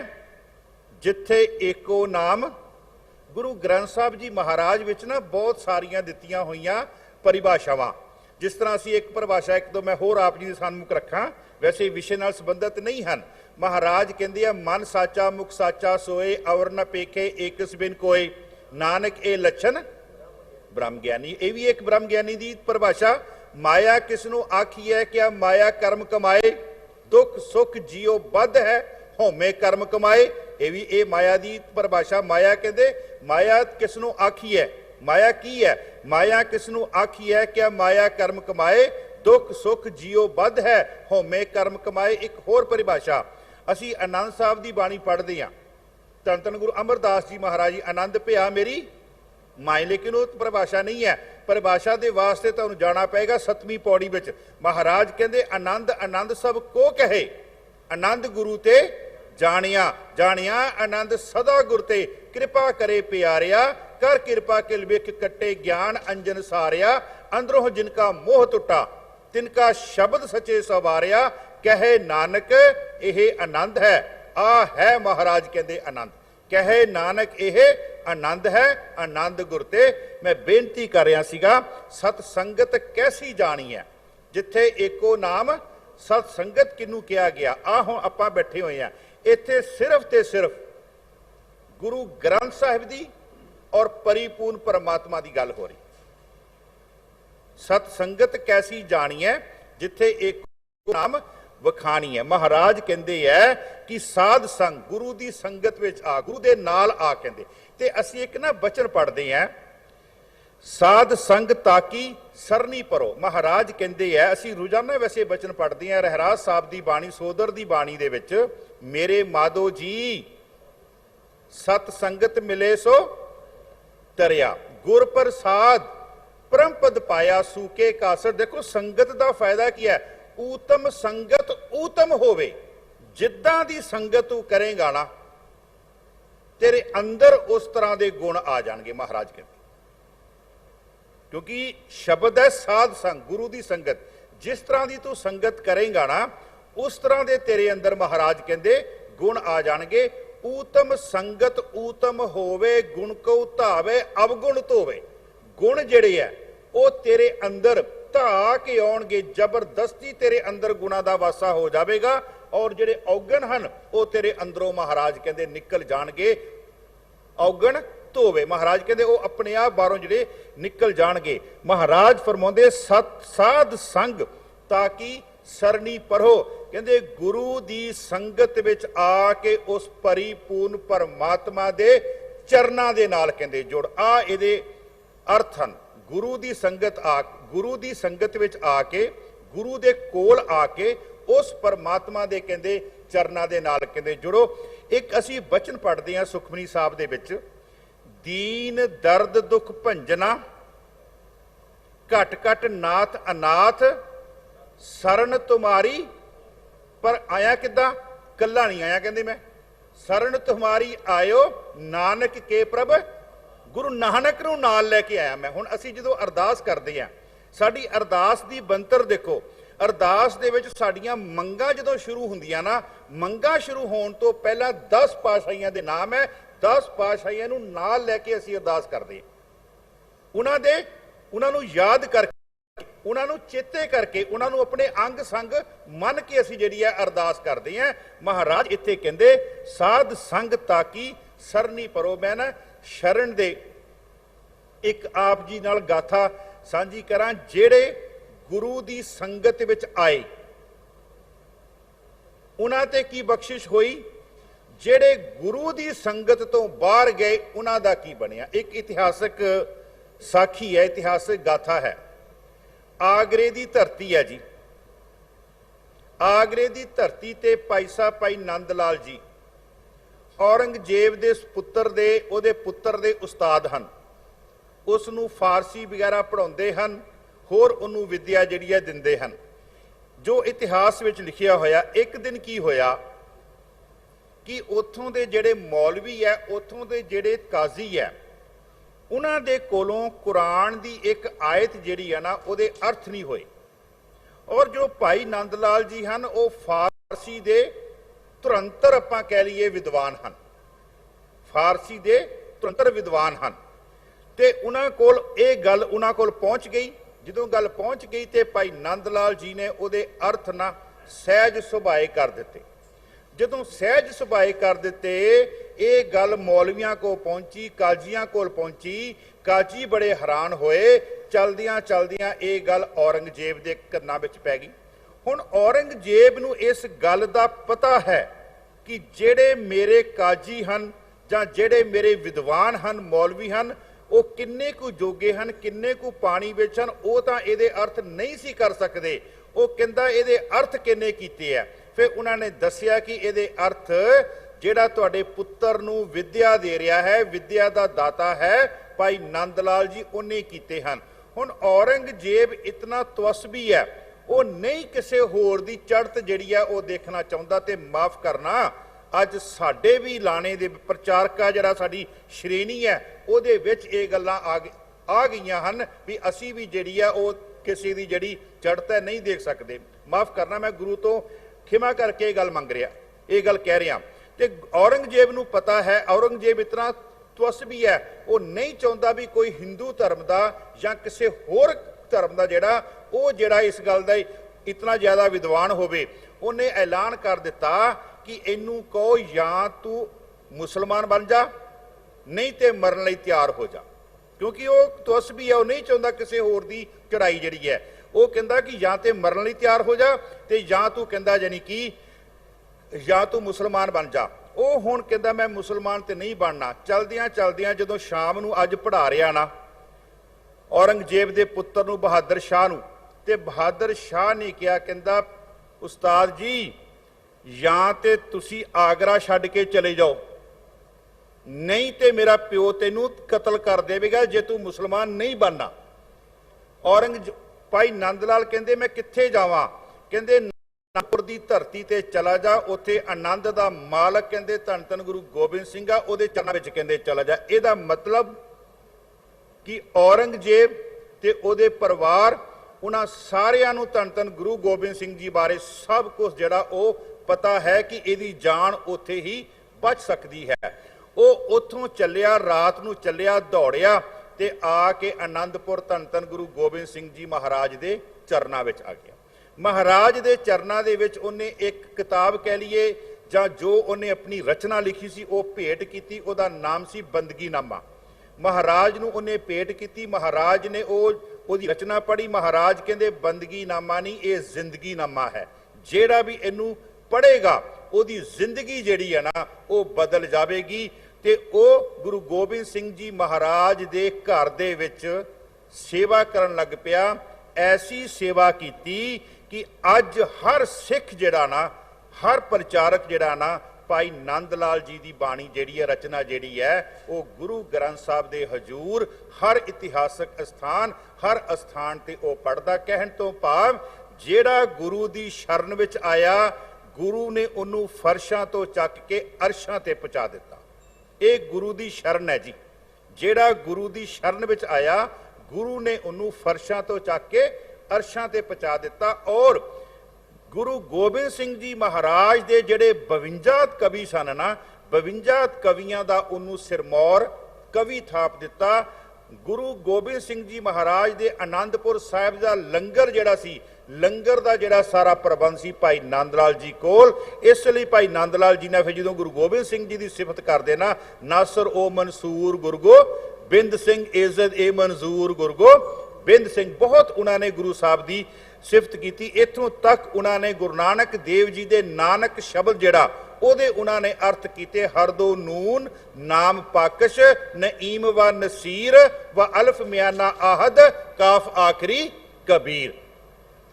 S1: जिथे एको नाम। गुरु ग्रंथ साहब जी महाराज विच ना बहुत सारियां दित्तियां होईयां परिभाषावां। जिस तरह असीं एक परिभाषा एक दो मैं होर आप जी दे सामने रखां, वैसे विषय नाल संबंधित नहीं हन। महाराज कहंदे आ मन साचा मुख साचा सोए, अवर न पेखे एकस बिन कोय, नानक ए लक्षण ब्रह्म ज्ञानी। ये भी एक ब्रह्म ज्ञानी की परिभाषा। माया किसनों आखी है, क्या माया कर्म कमाए, दुख सुख जियो बद है होमे कर्म कमाए। ये भी ये माया की परिभाषा। माया कहते माया किसनों आखी है, माया की है, माया किसनों आखी है, क्या माया कर्म कमाए, दुख सुख जियो बद है होमे कर्म कमाए। एक होर परिभाषा असी आनंद साहब की बाणी पढ़ते हैं, धन धन गुरु अमरदास जी महाराज जी, आनंद भया मेरी माए, लेकिन वो परिभाषा नहीं है। परिभाषा के वास्ते तुहानूं जाना पेगा 7वीं पौड़ी विच। महाराज कहते आनंद आनंद सब को कहे, आनंद गुरु ते जानिया, जानिया आनंद सदा गुर ते, कृपा करे प्यारिया, कर कृपा किल विख कट्टे ज्ञान अंजन सारिया, अंदरों जिनका मोह टुटा तिनका शब्द सचे सवारिया, कहे नानक यह आनंद है। आ है महाराज कहते आनंद, कहे नानक यह आनंद है, आनंद गुर ते। मैं बेनती कर रहा सीगा, सत संगत कैसी जानी है, जिथे एको नाम सत संगत किनू किया गया। आ हुण आपां बैठे हुए हैं इत्थे, सिर्फ ते सिर्फ गुरु ग्रंथ साहिब दी और परिपूर्ण परमात्मा की गल हो रही। सत संगत कैसी जानी है, जिथे एक नाम वखानी है। महाराज कहते है कि साध संग गुरु की संगत विच आ, गुरु दे नाल आ कहते। ते असी एक ना बचन पढ़ते हैं, साध संग ताकी सरनी परो। महाराज कहते हैं, असी रोजाना वैसे बचन पढ़ते हैं रहराज साहब की बाणी, सोदर की बाणी दे विच, मेरे माधो जी सत संगत मिले सो तरिया, गुर प्रसाद परम पद पाया सूके कासर। देखो संगत का फायदा की है, ऊतम संगत ऊतम होवे, जिद्दां दी संगत तू करेगा ना तेरे अंदर उस तरह के गुण आ जाएंगे। महाराज कहते क्योंकि शब्द है साध संग, गुरु की संगत, जिस तरह की तू संगत करेगा ना उस तरह के तेरे अंदर महाराज कहते गुण आ जाएंगे। ऊतम संगत ऊतम होवे, गुण को धावे अवगुण धोवे। गुण जिहड़े है वो तेरे अंदर धा के आउणगे, जबरदस्ती तेरे अंदर गुणा का वासा हो जाएगा, और जिहड़े औगण हैं वो तेरे अंदरों महाराज कहते निकल जाणगे। औगण धोवे, महाराज कहते वो अपने आप बाहरों जिहड़े निकल जाणगे। महाराज फरमाउंदे सत साध संग ताकि सरनी परो, कहते गुरु की संगत विच आके उस परिपूर्ण परमात्मा दे चरनां दे नाल कहते जुड़। आ इहदे अर्थ हैं, गुरु की संगत आ, गुरु की संगत विच आके, गुरु दे कोल आके उस परमात्मा दे कहते चरनां दे नाल कहते जुड़ो। एक असी बचन पढ़ते हैं सुखमनी साहब दे विच, दीन दर्द दुख भंजना घट घट नाथ अनाथ शरण तुम्हारी। पर आया किदा, कला नहीं आया, कहते मैं शरण तुम्हारी आयो नानक के प्रभ, गुरु नानक नूं नाल लैके आया मैं। हुण असीं जदों अरदास करते हैं, साडी अरदास की बनतर देखो, अरदास दे विच साडीआं मंगां जदों शुरू हुंदियां ना, मंगां शुरू होण तो पहला 10 पातशाहियां दे नाम है, 10 पातशाहियां नूं नाल लैके असीं अरदास करदे, उन्हां नूं याद करके, उन्हां नूं चेते करके, उन्हां नूं अपने अंग संग मन के असीं जिहड़ी है अरदास करदे हैं। महाराज इत्थे कहंदे साध संग ताकी सरनी परो। मैं ना शरण दे एक आप जी नाल गाथा सांझी करां, जेड़े गुरु की संगत विच आए उन्हां ते की बख्शिश होई, जेड़े गुरु की संगत तो बाहर गए उन्हां दा की बनिया। एक इतिहासक साखी है, इतिहासक गाथा है। आगरे की धरती है जी, आगरे की धरती ते भाई साहब भाई नंद लाल जी औरंगजेब दे पुत्र दे ओदे पुत्र दे उस्ताद हन, उसनूं फारसी वगैरह पढ़ाउंदे हन, होर उन्होंने विद्या जिहड़ी है दिंदे हन। जो इतिहास विच लिखिया होया, एक दिन की होया कि उत्थों दे जिहड़े मौलवी है, उत्थों दे जिहड़े काजी है, उन्हां दे कोलों कुरान दी एक आयत जिहड़ी है ना उहदे अर्थ नहीं होए। और जो भाई नंद लाल जी हन वो फारसी दे तुरंतर आपां कह लीए विद्वान हन, फारसी दे तुरंतर विद्वान हन। ते उन्हां कोल ये गल उन्हां कोल पहुंच गई। जदों गल पहुंच गई तो भाई नंद लाल जी ने उहदे अर्थ ना सहज सुभाए कर दिते। जदों सहज सुभाए कर दिते, ये गल मौलवियां को पहुंची, काजियां कोल पहुंची, काजी बड़े हैरान होए। चलदियां चलदियां ये गल औरंगजेब दे कन्नां विच पै गई। ਹੁਣ ਔਰੰਗਜ਼ੇਬ ਨੂੰ ਇਸ ਗੱਲ ਦਾ ਪਤਾ ਹੈ ਕਿ ਜਿਹੜੇ ਮੇਰੇ ਕਾਜੀ ਹਨ ਜਾਂ ਜਿਹੜੇ ਮੇਰੇ ਵਿਦਵਾਨ ਹਨ, ਮੌਲਵੀ ਹਨ, ਉਹ ਕਿੰਨੇ ਕੁ ਜੋਗੇ ਹਨ, ਕਿੰਨੇ ਕੁ ਪਾਣੀ ਵਿੱਚ ਹਨ, ਉਹ ਤਾਂ ਇਹਦੇ ਅਰਥ ਨਹੀਂ ਸੀ ਕਰ ਸਕਦੇ। ਉਹ ਕਹਿੰਦਾ ਇਹਦੇ ਅਰਥ ਕਿੰਨੇ ਕੀਤੇ ਆ। ਫਿਰ ਉਹਨਾਂ ਨੇ ਦੱਸਿਆ ਕਿ ਇਹਦੇ ਅਰਥ ਜਿਹੜਾ ਤੁਹਾਡੇ ਪੁੱਤਰ ਨੂੰ ਵਿਦਿਆ ਦੇ ਰਿਹਾ ਹੈ, ਵਿਦਿਆ ਦਾ ਦਾਤਾ ਹੈ ਭਾਈ ਨੰਦ ਲਾਲ ਜੀ, ਉਹਨੇ ਕੀਤੇ ਹਨ। ਹੁਣ ਔਰੰਗਜ਼ੇਬ ਇਤਨਾ ਤਵਸਬੀ ਹੈ, ਉਹ ਨਹੀਂ ਕਿਸੇ ਹੋਰ ਦੀ ਚੜ੍ਹਤ ਜਿਹੜੀ ਹੈ ਉਹ ਦੇਖਣਾ ਚਾਹੁੰਦਾ। ਤੇ ਮਾਫ ਕਰਨਾ, ਅੱਜ ਸਾਡੇ ਵੀ ਲਾਣੇ ਦੇ ਪ੍ਰਚਾਰਕਾ ਜਿਹੜਾ ਸਾਡੀ ਸ਼੍ਰੇਣੀ ਹੈ ਉਹਦੇ ਵਿੱਚ ਇਹ ਗੱਲਾਂ ਆ ਗਈਆਂ ਹਨ ਵੀ ਅਸੀਂ ਵੀ ਜਿਹੜੀ ਆ ਉਹ ਕਿਸੇ ਦੀ ਜਿਹੜੀ ਚੜ੍ਹਤ ਹੈ ਨਹੀਂ ਦੇਖ ਸਕਦੇ। ਮਾਫ ਕਰਨਾ, ਮੈਂ ਗੁਰੂ ਤੋਂ ਖਿਮਾ ਕਰਕੇ ਇਹ ਗੱਲ ਮੰਗ ਰਿਹਾ, ਇਹ ਗੱਲ ਕਹਿ ਰਿਹਾ। ਤੇ ਔਰੰਗਜ਼ੇਬ ਨੂੰ ਪਤਾ ਹੈ, ਔਰੰਗਜ਼ੇਬ ਇਤਨਾ ਤਵਸਬੀ ਹੈ, ਉਹ ਨਹੀਂ ਚਾਹੁੰਦਾ ਵੀ ਕੋਈ ਹਿੰਦੂ ਧਰਮ ਦਾ ਜਾਂ ਕਿਸੇ ਹੋਰ ਧਰਮ ਦਾ ਜਿਹੜਾ ਇਸ ਗੱਲ ਦਾ ਇਤਨਾ ਜ਼ਿਆਦਾ ਵਿਦਵਾਨ ਹੋਵੇ। ਉਹਨੇ ਐਲਾਨ ਕਰ ਦਿੱਤਾ ਕਿ ਇਹਨੂੰ ਕਹੋ ਜਾਂ ਤੂੰ ਮੁਸਲਮਾਨ ਬਣ ਜਾ, ਨਹੀਂ ਤੇ ਮਰਨ ਲਈ ਤਿਆਰ ਹੋ ਜਾ। ਕਿਉਂਕਿ ਉਹ ਤਵਸਬੀ ਹੈ, ਉਹ ਨਹੀਂ ਚਾਹੁੰਦਾ ਕਿਸੇ ਹੋਰ ਦੀ ਚੜਾਈ ਜਿਹੜੀ ਹੈ। ਉਹ ਕਹਿੰਦਾ ਕਿ ਜਾਂ ਤੇ ਮਰਨ ਲਈ ਤਿਆਰ ਹੋ ਜਾ ਤੇ ਜਾਂ ਤੂੰ ਕਹਿੰਦਾ ਜਾਨੀ ਕਿ ਜਾਂ ਤੂੰ ਮੁਸਲਮਾਨ ਬਣ ਜਾ। ਉਹ ਹੁਣ ਕਹਿੰਦਾ ਮੈਂ ਮੁਸਲਮਾਨ ਤੇ ਨਹੀਂ ਬਣਨਾ। ਚਲਦਿਆਂ ਚਲਦਿਆਂ ਜਦੋਂ ਸ਼ਾਮ ਨੂੰ ਅੱਜ ਪੜ੍ਹਾ ਰਿਹਾ ਨਾ ਔਰੰਗਜ਼ੇਬ ਦੇ ਪੁੱਤਰ ਨੂੰ, ਬਹਾਦਰ ਸ਼ਾਹ ਨੂੰ, ਤੇ ਬਹਾਦਰ ਸ਼ਾਹ ਨੇ ਕਿਹਾ, ਕਹਿੰਦਾ ਉਸਤਾਦ ਜੀ ਜਾਂ ਤੇ ਤੁਸੀਂ ਆਗਰਾ ਛੱਡ ਕੇ ਚਲੇ ਜਾਓ, ਨਹੀਂ ਤੇ ਮੇਰਾ ਪਿਓ ਤੈਨੂੰ ਕਤਲ ਕਰ ਦੇਵੇਗਾ ਜੇ ਤੂੰ ਮੁਸਲਮਾਨ ਨਹੀਂ ਬਣਨਾ। ਭਾਈ ਨੰਦ ਲਾਲ ਕਹਿੰਦੇ ਮੈਂ ਕਿੱਥੇ ਜਾਵਾਂ? ਕਹਿੰਦੇ ਨਾਗਪੁਰ ਦੀ ਧਰਤੀ ਤੇ ਚਲਾ ਜਾ, ਉੱਥੇ ਆਨੰਦ ਦਾ ਮਾਲਕ ਕਹਿੰਦੇ ਧੰਨ ਧੰਨ ਗੁਰੂ ਗੋਬਿੰਦ ਸਿੰਘ ਆ, ਉਹਦੇ ਚਰਨਾਂ ਵਿੱਚ ਕਹਿੰਦੇ ਚਲਾ ਜਾ। ਇਹਦਾ ਮਤਲਬ ਕਿ ਔਰੰਗਜ਼ੇਬ ਤੇ ਉਹਦੇ ਪਰਿਵਾਰ, ਉਹਨਾਂ ਸਾਰਿਆਂ ਨੂੰ ਧੰਨ ਧੰਨ ਗੁਰੂ ਗੋਬਿੰਦ ਸਿੰਘ ਜੀ ਬਾਰੇ ਸਭ ਕੁਝ ਜਿਹੜਾ ਉਹ ਪਤਾ ਹੈ ਕਿ ਇਹਦੀ ਜਾਨ ਉੱਥੇ ਹੀ ਬਚ ਸਕਦੀ ਹੈ। ਉਹ ਉੱਥੋਂ ਚੱਲਿਆ, ਰਾਤ ਨੂੰ ਚੱਲਿਆ, ਦੌੜਿਆ ਤੇ ਆ ਕੇ ਆਨੰਦਪੁਰ ਧੰਨ ਧੰਨ ਗੁਰੂ ਗੋਬਿੰਦ ਸਿੰਘ ਜੀ ਮਹਾਰਾਜ ਦੇ ਚਰਨਾਂ ਵਿੱਚ ਆ ਗਿਆ। ਮਹਾਰਾਜ ਦੇ ਚਰਨਾਂ ਦੇ ਵਿੱਚ ਉਹਨੇ ਇੱਕ ਕਿਤਾਬ ਕਹਿ ਲਈਏ ਜਾਂ ਜੋ ਉਹਨੇ ਆਪਣੀ ਰਚਨਾ ਲਿਖੀ ਸੀ ਉਹ ਭੇਟ ਕੀਤੀ। ਉਹਦਾ ਨਾਮ ਸੀ ਬੰਦਗੀਨਾਮਾ। ਮਹਾਰਾਜ ਨੂੰ ਉਹਨੇ ਭੇਟ ਕੀਤੀ। ਮਹਾਰਾਜ ਨੇ ਉਹਦੀ ਰਚਨਾ ਪੜ੍ਹੀ। ਮਹਾਰਾਜ ਕਹਿੰਦੇ ਬੰਦਗੀਨਾਮਾ ਨਹੀਂ, ਇਹ ਜ਼ਿੰਦਗੀਨਾਮਾ ਹੈ। ਜਿਹੜਾ ਵੀ ਇਹਨੂੰ ਪੜ੍ਹੇਗਾ ਉਹਦੀ ਜ਼ਿੰਦਗੀ ਜਿਹੜੀ ਹੈ ਨਾ ਉਹ ਬਦਲ ਜਾਵੇਗੀ। ਤੇ ਉਹ ਗੁਰੂ ਗੋਬਿੰਦ ਸਿੰਘ ਜੀ ਮਹਾਰਾਜ ਦੇ ਘਰ ਦੇ ਵਿੱਚ ਸੇਵਾ ਕਰਨ ਲੱਗ ਪਿਆ। ਐਸੀ ਸੇਵਾ ਕੀਤੀ ਕਿ ਅੱਜ ਹਰ ਸਿੱਖ ਜਿਹੜਾ ਨਾ, ਹਰ ਪ੍ਰਚਾਰਕ ਜਿਹੜਾ ਨਾ, ਭਾਈ ਨੰਦ ਲਾਲ ਜੀ ਦੀ ਬਾਣੀ ਜਿਹੜੀ ਹੈ, ਰਚਨਾ ਜਿਹੜੀ ਹੈ, ਉਹ ਗੁਰੂ ਗ੍ਰੰਥ ਸਾਹਿਬ ਦੇ ਹਜ਼ੂਰ ਹਰ ਇਤਿਹਾਸਕ ਸਥਾਨ, ਹਰ ਅਸਥਾਨ ਤੇ ਉਹ ਪੜ੍ਹਦਾ। ਕਹਿਣ ਤੋਂ ਭਾਵ ਜਿਹੜਾ ਗੁਰੂ ਦੀ ਸ਼ਰਨ ਵਿੱਚ ਆਇਆ, ਗੁਰੂ ਨੇ ਉਹਨੂੰ ਫਰਸ਼ਾਂ ਤੋਂ ਚੱਕ ਕੇ ਅਰਸ਼ਾਂ ਤੇ ਪਹੁੰਚਾ ਦਿੱਤਾ। ਇਹ ਗੁਰੂ ਦੀ ਸ਼ਰਨ ਹੈ ਜੀ। ਜਿਹੜਾ ਗੁਰੂ ਦੀ ਸ਼ਰਨ ਵਿੱਚ ਆਇਆ, ਗੁਰੂ ਨੇ ਉਹਨੂੰ ਫਰਸ਼ਾਂ ਤੋਂ ਚੱਕ ਕੇ ਅਰਸ਼ਾਂ ਤੇ ਪਹੁੰਚਾ ਦਿੱਤਾ। ਔਰ ਗੁਰੂ ਗੋਬਿੰਦ ਸਿੰਘ ਜੀ ਮਹਾਰਾਜ ਦੇ ਜਿਹੜੇ 52 ਕਵੀ ਸਨ ਨਾ, 52 ਕਵੀਆਂ ਦਾ ਉਹਨੂੰ ਸਿਰਮੌਰ ਕਵੀ ਥਾਪ ਦਿੱਤਾ। ਗੁਰੂ ਗੋਬਿੰਦ ਸਿੰਘ ਜੀ ਮਹਾਰਾਜ ਦੇ ਆਨੰਦਪੁਰ ਸਾਹਿਬ ਦਾ ਲੰਗਰ ਜਿਹੜਾ ਸੀ, ਲੰਗਰ ਦਾ ਜਿਹੜਾ ਸਾਰਾ ਪ੍ਰਬੰਧ ਸੀ ਭਾਈ ਨੰਦ ਲਾਲ ਜੀ ਕੋਲ। ਇਸ ਲਈ ਭਾਈ ਨੰਦ ਲਾਲ ਜੀ ਨੇ ਫਿਰ ਜਦੋਂ ਗੁਰੂ ਗੋਬਿੰਦ ਸਿੰਘ ਜੀ ਦੀ ਸਿਫਤ ਕਰਦੇ ਨਾ, ਨਾਸਰ ਓ ਮਨਸੂਰ ਗੁਰਗੋ ਬਿੰਦ ਸਿੰਘ ਇਜ਼ਤ ਏ ਮਨਜ਼ੂਰ ਗੁਰਗੋ ਬਿੰਦ ਸਿੰਘ, ਬਹੁਤ ਉਹਨਾਂ ਨੇ ਗੁਰੂ ਸਾਹਿਬ ਦੀ ਸਿਫਤ ਕੀਤੀ। ਇੱਥੋਂ ਤੱਕ ਉਹਨਾਂ ਨੇ ਗੁਰੂ ਨਾਨਕ ਦੇਵ ਜੀ ਦੇ ਨਾਨਕ ਸ਼ਬਦ ਜਿਹੜਾ ਉਹਦੇ ਉਹਨਾਂ ਨੇ ਅਰਥ ਕੀਤੇ, ਹਰਦੋ ਨੂਨ ਨਾਮ ਪਾਕਸ਼ ਨਈਮ व ਨਸੀਰ व ਅਲਫ ਮਿਆਨਾ ਆਹਦ ਕਾਫ ਆਖਰੀ ਕਬੀਰ।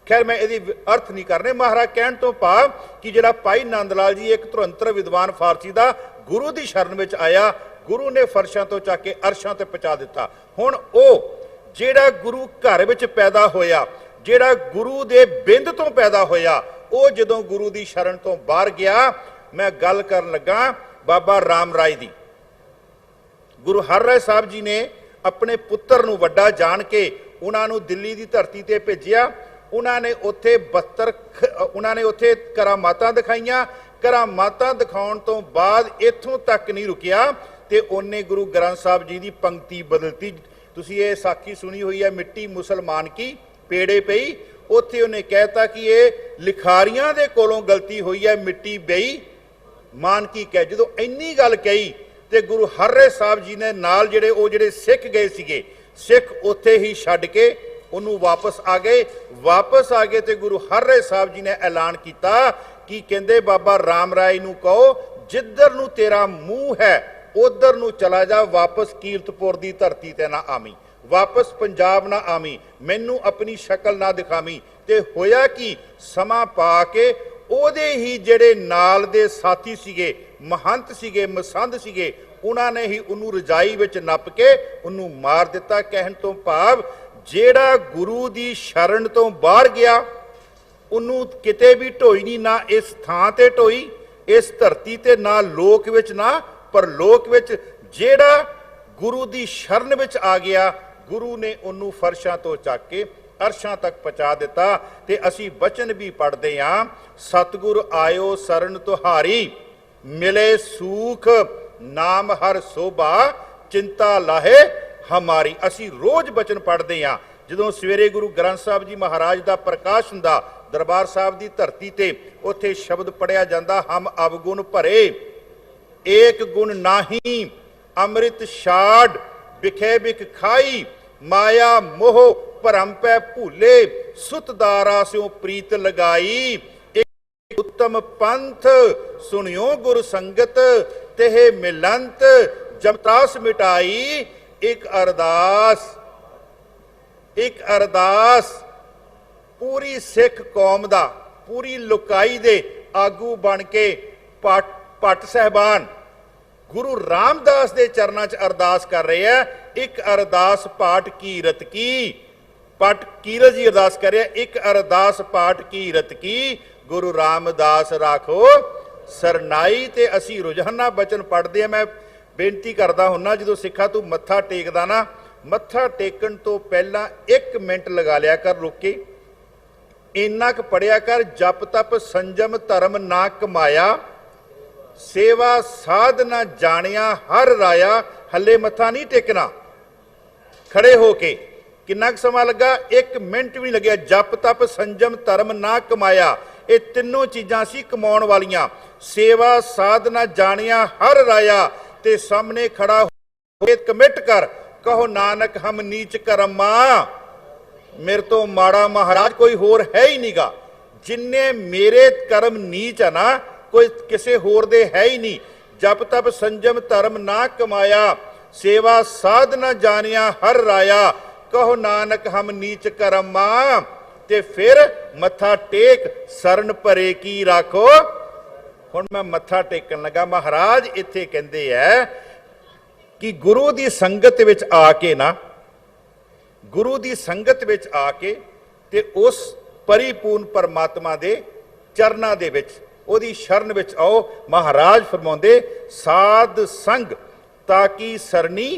S1: ਖੈਰ ਮੈਂ ਇਹਦੀ ਅਰਥ ਨਹੀਂ ਕਰਨੇ। ਮਹਾਰਾਜ ਕਹਿਣ ਤੋਂ ਭਾਵ ਕਿ ਜਿਹੜਾ ਭਾਈ ਨੰਦ ਲਾਲ ਜੀ ਇੱਕ ਧੁਰੰਤਰ ਵਿਦਵਾਨ ਫਾਰਸੀ ਦਾ ਗੁਰੂ ਦੀ ਸ਼ਰਨ ਵਿੱਚ ਆਇਆ, ਗੁਰੂ ਨੇ ਫਰਸ਼ਾਂ ਤੋਂ ਚੱਕ ਕੇ ਅਰਸ਼ਾਂ ਤੇ ਪਹੁੰਚਾ ਦਿੱਤਾ। ਹੁਣ ਉਹ ਜਿਹੜਾ ਗੁਰੂ ਘਰ ਵਿੱਚ ਪੈਦਾ ਹੋਇਆ, ਜਿਹੜਾ ਗੁਰੂ ਦੇ ਬਿੰਦ ਤੋਂ ਪੈਦਾ ਹੋਇਆ, ਉਹ ਜਦੋਂ ਗੁਰੂ ਦੀ ਸ਼ਰਨ ਤੋਂ ਬਾਹਰ ਗਿਆ। ਮੈਂ ਗੱਲ ਕਰਨ ਲੱਗਾ ਬਾਬਾ ਰਾਮ ਰਾਏ ਦੀ। ਗੁਰੂ ਹਰਿ ਰਾਏ ਸਾਹਿਬ ਜੀ ਨੇ ਆਪਣੇ ਪੁੱਤਰ ਨੂੰ ਵੱਡਾ ਜਾਣ ਕੇ ਉਹਨਾਂ ਨੂੰ ਦਿੱਲੀ ਦੀ ਧਰਤੀ ਤੇ ਭੇਜਿਆ। ਉਹਨਾਂ ਨੇ ਉੱਥੇ 72 ਉਹਨਾਂ ਨੇ ਉੱਥੇ ਕਰਾਮਾਤਾਂ ਦਿਖਾਈਆਂ। ਕਰਾਮਾਤਾਂ ਦਿਖਾਉਣ ਤੋਂ ਬਾਅਦ ਇੱਥੋਂ ਤੱਕ ਨਹੀਂ ਰੁਕਿਆ ਤੇ ਉਹਨੇ ਗੁਰੂ ਗ੍ਰੰਥ ਸਾਹਿਬ ਜੀ ਦੀ ਪੰਕਤੀ ਬਦਲਤੀ। ਤੁਸੀਂ ਇਹ ਸਾਖੀ ਸੁਣੀ ਹੋਈ ਹੈ, ਮਿੱਟੀ ਮੁਸਲਮਾਨ ਕੀ ਪੇੜੇ ਪਈ। ਉੱਥੇ ਉਹਨੇ ਕਹਿਤਾ ਕਿ ਇਹ ਲਿਖਾਰੀਆਂ ਦੇ ਕੋਲੋਂ ਗਲਤੀ ਹੋਈ ਹੈ, ਮਿੱਟੀ ਬਈ ਮਾਨ ਕੀ ਕਹਿ। ਜਦੋਂ ਇੰਨੀ ਗੱਲ ਕਹੀ ਤੇ ਗੁਰੂ ਹਰਿ ਰਾਏ ਸਾਹਿਬ ਜੀ ਨੇ ਨਾਲ ਜਿਹੜੇ ਸਿੱਖ ਗਏ ਸੀਗੇ, ਸਿੱਖ ਉੱਥੇ ਹੀ ਛੱਡ ਕੇ ਉਹਨੂੰ ਵਾਪਸ ਆ ਗਏ ਤੇ ਗੁਰੂ ਹਰਿ ਸਾਹਿਬ ਜੀ ਨੇ ਐਲਾਨ ਕੀਤਾ ਕਿ ਕਹਿੰਦੇ ਬਾਬਾ ਰਾਮ ਰਾਏ ਨੂੰ ਕਹੋ ਜਿੱਧਰ ਨੂੰ ਤੇਰਾ ਮੂੰਹ ਹੈ ਉਧਰ ਨੂੰ ਚਲਾ ਜਾ, ਵਾਪਸ ਕੀਰਤਪੁਰ ਦੀ ਧਰਤੀ ਤੇ ਨਾ ਆਵੀਂ, ਵਾਪਸ ਪੰਜਾਬ ਨਾ ਆਵੀਂ, ਮੈਨੂੰ ਆਪਣੀ ਸ਼ਕਲ ਨਾ ਦਿਖਾਵੀਂ। ਤੇ ਹੋਇਆ ਕਿ ਸਮਾਂ ਪਾ ਕੇ ਉਹਦੇ ਹੀ ਜਿਹੜੇ ਨਾਲ ਦੇ ਸਾਥੀ ਸੀਗੇ, ਮਹੰਤ ਸੀਗੇ, ਮਸੰਦ ਸੀਗੇ, ਉਹਨਾਂ ਨੇ ਹੀ ਉਹਨੂੰ ਰਜਾਈ ਵਿੱਚ ਨੱਪ ਕੇ ਉਹਨੂੰ ਮਾਰ ਦਿੱਤਾ। ਕਹਿਣ ਤੋਂ ਭਾਵ ਜਿਹੜਾ ਗੁਰੂ ਦੀ ਸ਼ਰਨ ਤੋਂ ਬਾਹਰ ਗਿਆ ਉਹਨੂੰ ਕਿਤੇ ਵੀ ਢੋਈ ਨਹੀਂ, ਨਾ ਇਸ ਥਾਂ ਤੇ ਢੋਈ, ਇਸ ਧਰਤੀ ਤੇ, ਨਾ ਲੋਕ ਵਿੱਚ ਨਾ ਪਰਲੋਕ ਵਿੱਚ। ਜਿਹੜਾ ਗੁਰੂ ਦੀ ਸ਼ਰਨ ਵਿੱਚ ਆ ਗਿਆ ਗੁਰੂ ਨੇ ਉਹਨੂੰ ਫਰਸ਼ਾਂ ਤੋਂ ਚੱਕ ਕੇ ਅਰਸ਼ਾਂ ਤੱਕ ਪਹੁੰਚਾ ਦਿੱਤਾ। ਤੇ ਅਸੀਂ ਬਚਨ ਵੀ ਪੜ੍ਹਦੇ ਹਾਂ, ਸਤਿਗੁਰ ਆਇਓ ਸਰਨ ਤੁਹਾਰੀ, ਮਿਲੇ ਸੂਖ ਨਾਮ ਹਰ ਸੋਭਾ, ਚਿੰਤਾ ਲਾਹੇ ਹਮਾਰੀ। ਅਸੀਂ ਰੋਜ਼ ਬਚਨ ਪੜ੍ਹਦੇ ਹਾਂ। ਜਦੋਂ ਸਵੇਰੇ ਗੁਰੂ ਗ੍ਰੰਥ ਸਾਹਿਬ ਜੀ ਮਹਾਰਾਜ ਦਾ ਪ੍ਰਕਾਸ਼ ਹੁੰਦਾ ਦਰਬਾਰ ਸਾਹਿਬ ਦੀ ਧਰਤੀ ਤੇ, ਉੱਥੇ ਸ਼ਬਦ ਪੜਿਆ ਜਾਂਦਾ, ਹਮ ਅਵਗੁਣ ਭਰੇ ਏਕ ਗੁਣ ਨਾਹੀ, ਅੰਮ੍ਰਿਤ ਛਾੜ ਬਿਖੇ ਬਿਖ ਖਾਈ, ਮਾਇਆ ਮੋਹ ਭਰਮ ਪੈ ਭੂਲੇ, ਸੁਤ ਦਾਰਾ ਸਿਉ ਪ੍ਰੀਤ ਲਗਾਈ, ਇੱਕ ਉੱਤਮ ਪੰਥ ਸੁਣਿਓ ਗੁਰ ਸੰਗਤ, तेह मिलंत जमतास मिटाई। एक अरदास पूरी सिख कौम दा, पूरी लुकाई दे आगू बन के भट्ट साहबान गुरु रामदास दे चरणों च अरदास कर रहे हैं। एक अरदास पाठ कीरत की, पाठ कीरत जी अरदास कर रहे हैं। एक अरदास पाठ कीरत की, गुरु रामदास राखो सरनाई। ते असी रोजाना बचन पढ़ते हैं। मैं बेनती करता हुन्ना, जो सिखा तू मत्था टेकदा ना, मत्था टेकन तो पहला 1 मिनट लगा लिया कर, रुक के इन्ना क पढ़िया कर, जप तप संजम धर्म ना कमाया, सेवा साध ना जानिया हर राया। हले मत्था नहीं टेकना, खड़े होके किन्ना समा लगा, 1 मिनट भी लगे। जप तप संजम धर्म ना कमाया, ये तीनों चीज़ां सी कमाउण वालियां। सेवा साधना जानिया हर राया, ते सामने खड़ा होके कमिट कर, कहो नानक हम नीच कर्मा, मेरे तो माड़ा महाराज कोई होर है ही नहीं गा। जिन्ने मेरे कर्म नीच है ना, कोई किसे होर दे है ही नहीं। जप तप संजम धर्म ना कमाया, सेवा साधना जानिया हर राया, कहो नानक हम नीच कर्मा। ते फिर मत्था टेक सरन परे की राखो। हुण मैं मत्था टेकन लगा। महाराज इत्थे कहंदे है कि गुरु दी संगत विच आके ना, गुरु दी संगत विच आके ते उस परिपूर्ण परमात्मा दे चरनां दे विच, ओदी शरण विच आओ। महाराज फरमाउंदे साध संग ताकि सरनी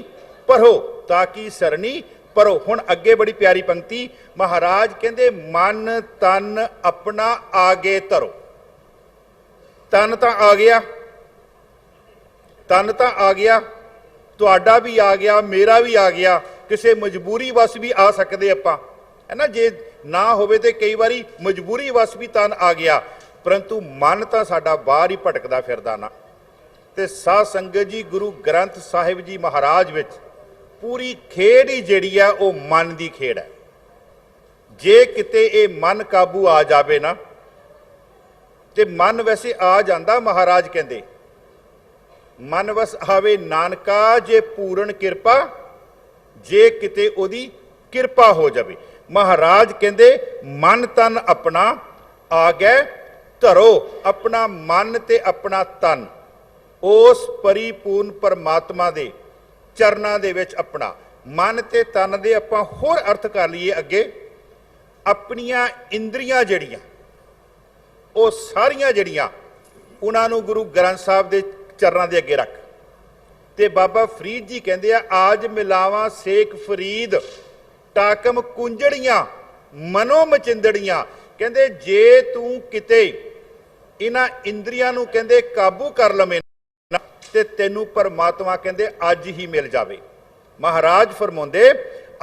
S1: पढ़ो, ताकि सरनी पढ़ो। हुण अगे बड़ी प्यारी पंक्ति, महाराज कहंदे मन तन अपना आगे धरो। तन तां आ गया, तन तां आ गया, तुहाडा भी आ गया, मेरा भी आ गया। किसी मजबूरी वस भी आ सकते आपां, है ना। जे ना होवे ते कई बारी मजबूरी वस भी तन आ गया, परंतु मन तां साडा बाहर ही भटकदा फिरदा ना। ते साध संगत जी, गुरु ग्रंथ साहिब जी महाराज विच पूरी खेड ही जिहड़ी है वो मन की खेड है। जे किते ये मन काबू आ जाए ना, ते मन वैसे आ जाता। महाराज कहते मन वस आवे नानका जे पूर्ण किरपा, जे किते ओदी किरपा हो जाए। महाराज कहते मन तन अपना आ गए धरो, अपना मन ते अपना तन उस परिपूर्ण परमात्मा दे चरना दे विच अपना मन ते तन दे आपां होर अर्थ कर लीए अगे। अपनियां इंद्रियां जड़ियां वो सारियां जड़ियां उन्हां नूं गुरु ग्रंथ साहिब दे चरनां दे अगे रख। ते बाबा फरीद जी कहंदे आ, आज मिलावां सेक फरीद टाकम कुंजड़ियां मनो मचिंदड़ियां। कहंदे जे तू किते इन्हां इंद्रियां नूं कहंदे काबू कर लवें ते तैनूं परमात्मा कहंदे अज ही मिल जावे। महाराज फरमाउंदे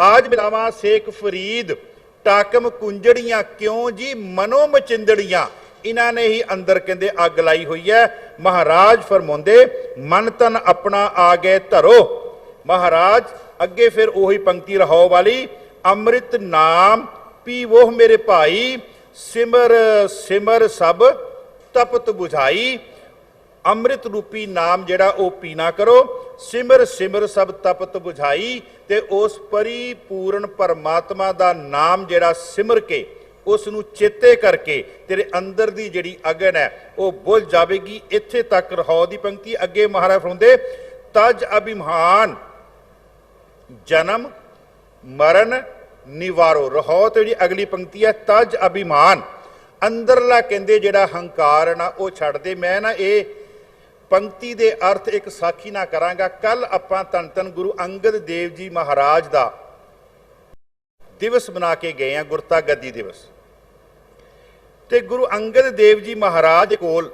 S1: आज मिलावां सेक फरीद टाकम कुंजड़ियां, क्यों जी मनो मचिंदड़ियां, इन्हां ने ही अंदर कहंदे अग लाई हुई है। महाराज फरमाउंदे मन तन अपना आ गए धरो। महाराज अगे फिर ओही पंक्ति रहाओ वाली, ਅੰਮ੍ਰਿਤ ਨਾਮ ਪੀਵੋ ਮੇਰੇ ਭਾਈ, ਸਿਮਰ ਸਿਮਰ ਸਭ ਤਪਤ ਬੁਝਾਈ। ਅੰਮ੍ਰਿਤ ਰੂਪੀ ਨਾਮ ਜਿਹੜਾ ਉਹ ਪੀਣਾ ਕਰੋ, ਸਿਮਰ ਸਿਮਰ ਸਭ ਤਪਤ ਬੁਝਾਈ। ਤੇ ਉਸ ਪਰਿਪੂਰਨ ਪਰਮਾਤਮਾ ਦਾ ਨਾਮ ਜਿਹੜਾ ਸਿਮਰ ਕੇ ਉਸ ਨੂੰ ਚੇਤੇ ਕਰਕੇ ਤੇਰੇ ਅੰਦਰ ਦੀ ਜਿਹੜੀ ਅਗਨ ਹੈ ਉਹ ਬੁਝ ਜਾਵੇਗੀ। ਇੱਥੇ ਤੱਕ ਰਹਾਉ ਦੀ ਪੰਕਤੀ। ਅੱਗੇ ਮਹਾਰਾਜ ਫਰਮਾਉਂਦੇ, ਤਜ ਅਭਿਮਾਨ ਜਨਮ ਮਰਨ ਨਿਵਾਰੋ। ਰਹਾਉ ਤੇ ਜਿਹੜੀ ਅਗਲੀ ਪੰਕਤੀ ਹੈ, ਤਜ ਅਭਿਮਾਨ, ਅੰਦਰਲਾ ਕਹਿੰਦੇ ਜਿਹੜਾ ਹੰਕਾਰ ਨਾ ਉਹ ਛੱਡ ਦੇ। ਮੈਂ ਨਾ ਇਹ ਪੰਕਤੀ ਦੇ ਅਰਥ ਇੱਕ ਸਾਖੀ ਨਾ ਕਰਾਂਗਾ। ਕੱਲ ਆਪਾਂ ਧੰਨ ਧੰਨ ਗੁਰੂ ਅੰਗਦ ਦੇਵ ਜੀ ਮਹਾਰਾਜ ਦਾ ਦਿਵਸ ਬਣਾ ਕੇ ਗਏ ਆ, ਗੁਰਤਾ ਗੱਦੀ ਦਿਵਸ। ਤੇ ਗੁਰੂ ਅੰਗਦ ਦੇਵ ਜੀ ਮਹਾਰਾਜ ਕੋਲ